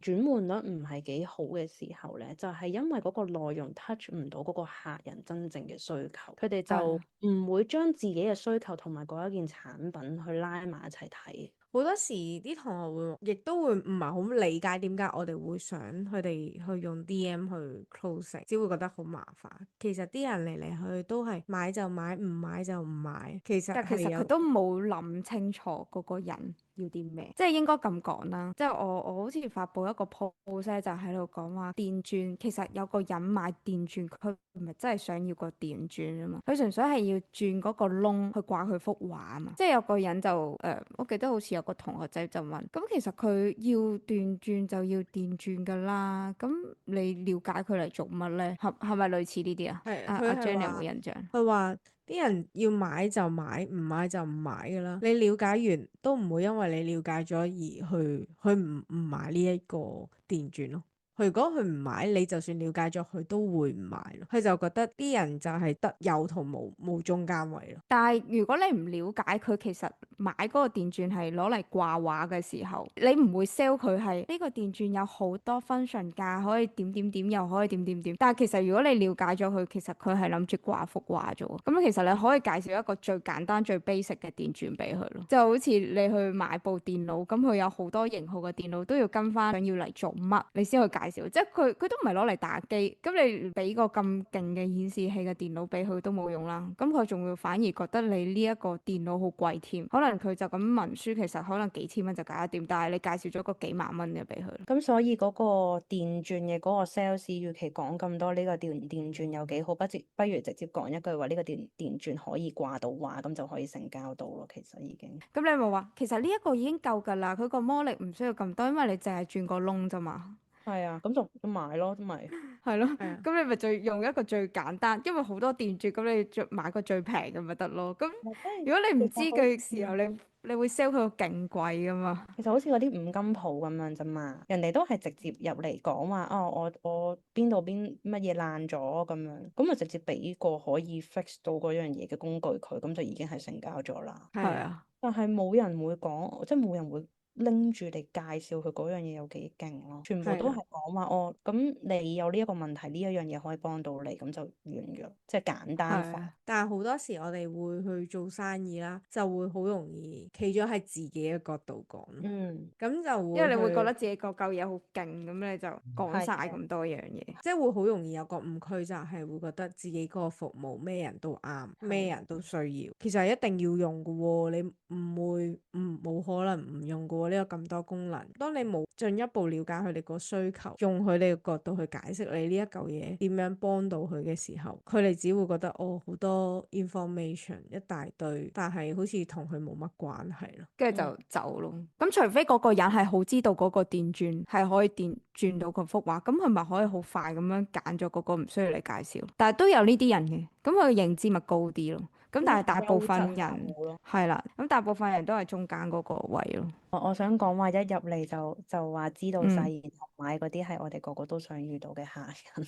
轉換率唔係幾好嘅時候咧，就係因為嗰個內容 touch 唔到嗰個客人真正嘅需求，佢哋就唔會將自己嘅需求同埋嗰一件產品去拉埋一齊睇。好多時啲同學會，亦都會唔係好理解點解我哋會想佢哋去用 DM 去 closing，只會覺得好麻煩。其實啲人嚟嚟去去都係買就買，唔買就唔買。但其實佢都冇諗清楚嗰個人要啲咩，即係應該咁講啦。即係我好似發佈一個 post 咧，就喺度講話電鑽，其實有個人買電鑽，佢唔係真係想要個電鑽啊嘛，佢純粹係要轉嗰個窿去掛佢幅畫啊嘛。即係有個人就我記得好似有個同學仔就問，咁其實佢要電鑽就要電鑽噶啦，咁你了解佢嚟做乜咧？係咪類似呢啲啊？係阿 Jane 有冇印象？佢話啲人要買就買，唔買就唔買噶啦。你了解完都唔會因為你了解咗而去唔買呢一個電鑽咯。如果佢唔買，你就算了解咗佢都會唔買咯。佢就覺得啲人就係得有同冇中間位咯。但係如果你唔了解佢，其實買嗰個電鑽係攞嚟掛畫嘅時候，你唔會 sell 佢係呢個電鑽有好多 function 㗎，可以點點點，又可以點點點。但係其實如果你了解咗佢，其實佢係諗住掛幅畫啫喎。咁其實你可以介紹一個最簡單最 basic 嘅電鑽俾佢咯。就好似你去買部電腦，咁佢有好多型號嘅電腦都要跟翻想要嚟做乜，你先去介紹。即係佢都唔係攞嚟打機，咁你俾個咁勁嘅顯示器嘅電腦俾佢都冇用啦。咁佢仲會反而覺得你呢一個電腦好貴添，可能佢就咁文書，其實可能幾千蚊就搞得掂，但係你介紹咗個幾萬蚊嘅俾佢。咁所以嗰個電鑽嘅嗰個 sales，與其講咁多呢個電鑽有幾好，不如直接講一句話呢個電鑽可以掛到畫，咁就可以成交到咯。其實已經。咁你咪話，其實呢一個已經夠㗎啦，佢個魔力唔需要咁多，因為你淨係轉個窿啫嘛。係啊，咁就買咯，都咪係咯，係啊咁你咪就用一個最簡單，因為好多電鑽，咁你就買個最平嘅咪得咯。咁如果你唔知嘅時候，你會 sell 佢個勁貴噶嘛？其實好似嗰啲五金鋪咁樣啫嘛，人哋都係直接入嚟講話，哦，我邊度乜嘢爛咗咁樣，咁咪直接俾個可以 fix 到嗰樣嘢嘅工具佢，咁就已經係成交咗啦。係啊，但係冇人會講，即係冇人會拎住嚟介紹佢嗰樣嘢有幾勁咯，全部都係講話哦，咁你有呢一個問題，呢一樣嘢可以幫到你，咁就完咗，即係簡單化。但係好多時我哋會去做生意啦，就會好容易企咗喺自己嘅角度講。咁就會因為你會覺得自己個嚿嘢好勁，咁你就講晒咁多樣嘢，即係會好容易有個誤區，就係會覺得自己個服務咩人都啱，咩人都需要。其實係一定要用嘅喎，你冇可能唔用嘅喎。呢個咁多功能，當你冇進一步了解佢哋個需求，用佢哋嘅角度去解釋你呢一嚿嘢點樣幫到佢嘅時候，佢哋只會覺得哦，好多 information 一大堆，但係好似同佢冇乜關係咯，跟住就走咯。咁除非嗰個人係好知道嗰個電鑽係可以轉到個幅畫，咁佢咪可以好快咁樣揀咗嗰個唔需要你介紹。但係都有呢啲人嘅，咁佢嘅認知咪高啲咯。咁但係大部分人係啦，咁大部分人都係中間嗰個位咯。我想講話一入嚟就話知道晒，然後買嗰啲係我哋個個都想遇到嘅客人。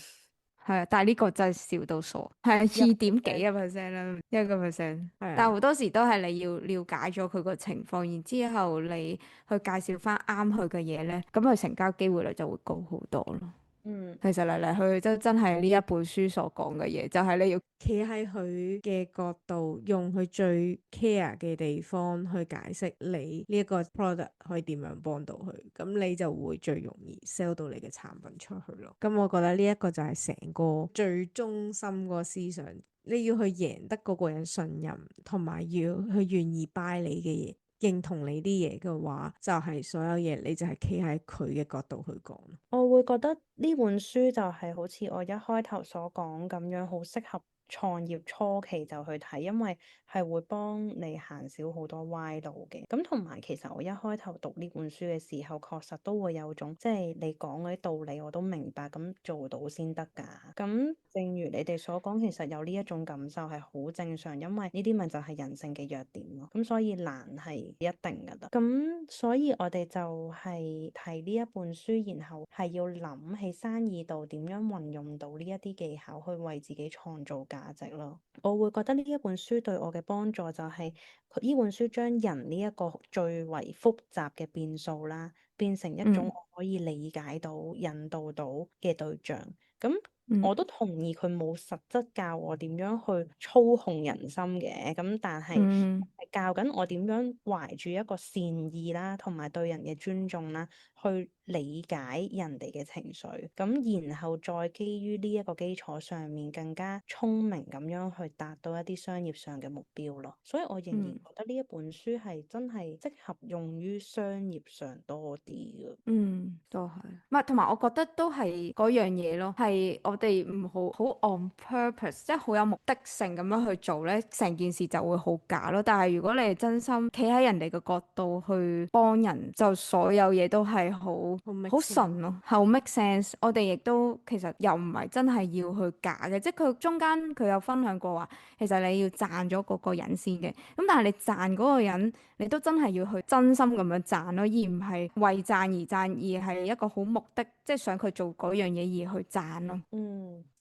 係啊，但係呢個真係少到傻，係2點幾嘅 percent 啦，1%。但係好多時都係你要了解咗佢個情況，然之後你去介紹翻啱佢嘅嘢咧，咁佢成交機會率就會高好多咯。其實嚟嚟去去都真係呢一本書所講嘅嘢，就係你要企喺佢嘅角度，用佢最 care 嘅地方去解釋你呢一個 product 可以點樣幫到佢，咁你就會最容易 sell 到你嘅產品出去咯。咁我覺得呢一個就係成個最中心個思想，你要去贏得嗰個人信任，同埋要去願意 buy 你嘅嘢，認同你啲嘢嘅話，就係所有嘢你就係企喺佢嘅角度去講。我會覺得呢本書就係好似我一開頭所講咁樣，好適合創業初期就去睇，因為係會幫你行少好多歪路嘅。咁同埋其實我一開頭讀呢本書嘅時候，確實都會有種即係你講嗰啲道理我都明白，咁做到先得㗎。咁正如你哋所講，其實有呢一種感受係好正常，因為呢啲咪就係人性嘅弱點咯。咁所以難係一定㗎啦。咁所以我哋就係睇呢一本書，然後係要諗喺生意度點樣運用到呢一啲技巧去為自己創造價值咯。我會覺得呢一本書對我嘅幫助就係呢本書將人呢一個最為複雜嘅變數啦，變成一種我可以理解到、引導到嘅對象。咁我都同意佢冇實質教我點樣去操控人心嘅，咁但係係教緊我點樣懷住一個善意啦，同埋對人嘅尊重啦，去理解人哋嘅情緒，咁然後再基於呢一個基礎上面，更加聰明咁樣去達到一啲商業上嘅目標咯。所以我仍然覺得呢一本書係真係適合用於商業上多啲嘅。都係，唔係同埋我覺得都係嗰樣嘢咯，係我哋唔好 on purpose，即係好有目的性咁樣去做咧，成件事就會好假咯。但係如果你係真心企喺人哋嘅角度去幫人，就所有嘢都係好純咯，好 make sense。我哋亦都其實又唔係真係要去假嘅，即係佢中間佢有分享過話，其實你要讚咗嗰個人先嘅。咁但係你讚嗰個人，你都真係要去真心咁樣讚咯，而唔係為讚而讚，而係一個好目的，即係想佢做嗰樣嘢而去讚咯。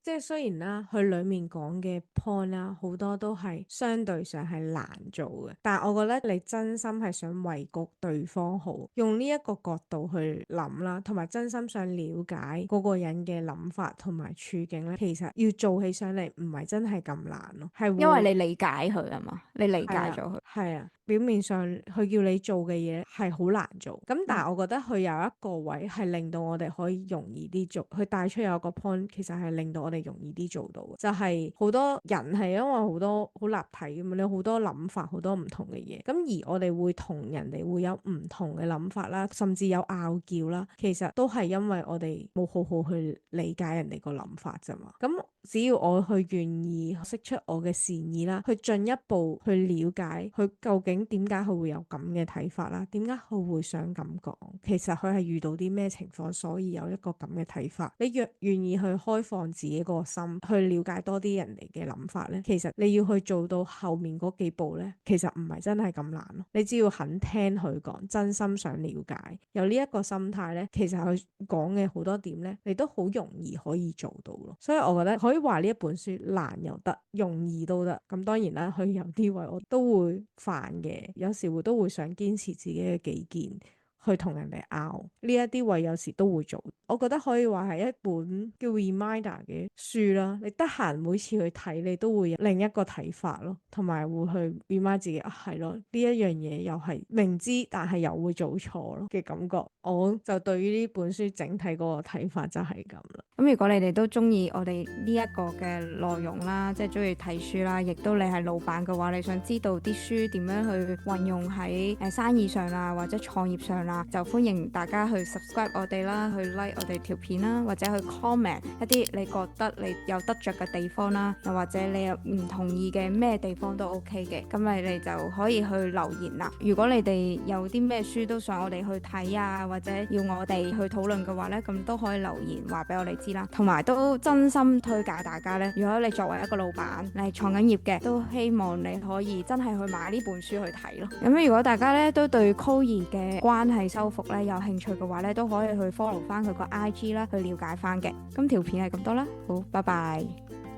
即係雖然啦，佢裡面講嘅 point 啦，好多都係相對上係難做嘅，但係我覺得你真心係想為個對方好，用呢一個角度去諗啦，同埋真心想了解嗰個人嘅諗法同埋處境咧，其實要做起上嚟唔係真係咁難咯，係因為你理解佢啊嘛，你理解咗佢。係啊，表面上佢叫你做嘅嘢係好難做，咁但係我覺得佢有一個位係令到我哋可以容易啲做，佢帶出有一個 point 其實係令到我哋容易啲做到嘅，就係好多人係因為好多好立體咁樣，你好多諗法，好多唔同嘅嘢，咁而我哋會同人哋會有唔同嘅諗法啦，甚至有拗撬啦，其實都係因為我哋冇好好去理解人哋個諗法啫嘛。咁只要我去願意釋出我嘅善意啦，去進一步去了解佢究竟點解佢會有咁嘅睇法啦，點解佢會想咁講，其實佢係遇到啲咩情況，所以有一個咁嘅睇法。你若願意去開放自己個心，去了解多啲人哋嘅諗法咧，其實你要去做到後面嗰幾步咧，其實唔係真係咁難咯。你只要肯聽佢講，真心想了解，有呢一個心態咧，其實佢講嘅好多點咧，你都好容易可以做到咯。所以我覺得可以話呢一本書難又得，容易都得。咁當然啦，佢有啲位我都會煩嘅，有時都會想堅持自己嘅己見，去同人哋拗呢一啲位，有時都會做。我覺得可以話係一本叫 reminder 嘅書啦。你得閒每次去睇，你都會有另一個睇法咯，同埋會去 remind 自己係咯，呢一樣嘢又係明知但係又會做錯咯嘅感覺。我就對於呢本書整體嗰個睇法就係咁啦。咁如果你哋都中意我哋呢一個嘅內容啦，即係中意睇書啦，亦都你係老闆嘅話，你想知道啲書點樣去運用喺生意上啊，或者創業上啦，就歡迎大家去 subscribe 我哋啦，去 like 我哋條片啦，或者去 comment 一啲你覺得你有得着嘅地方啦，又或者你有唔同意嘅咩地方都 OK 嘅，咁你哋就可以去留言啦。如果你哋有啲咩書都想我哋去睇啊，或者要我哋去討論嘅話呢，咁都可以留言話俾我哋知啦。同埋都真心推介大家呢，如果你作為一個老闆，你係創緊業嘅，都希望你可以真係去買呢本書去睇咯。咁如果大家呢都對 Chloe 嘅關係修復呢有興趣嘅話呢，都可以去 follow 翻佢個 IG 啦，去了解翻嘅。咁條片係咁多啦，好，拜拜。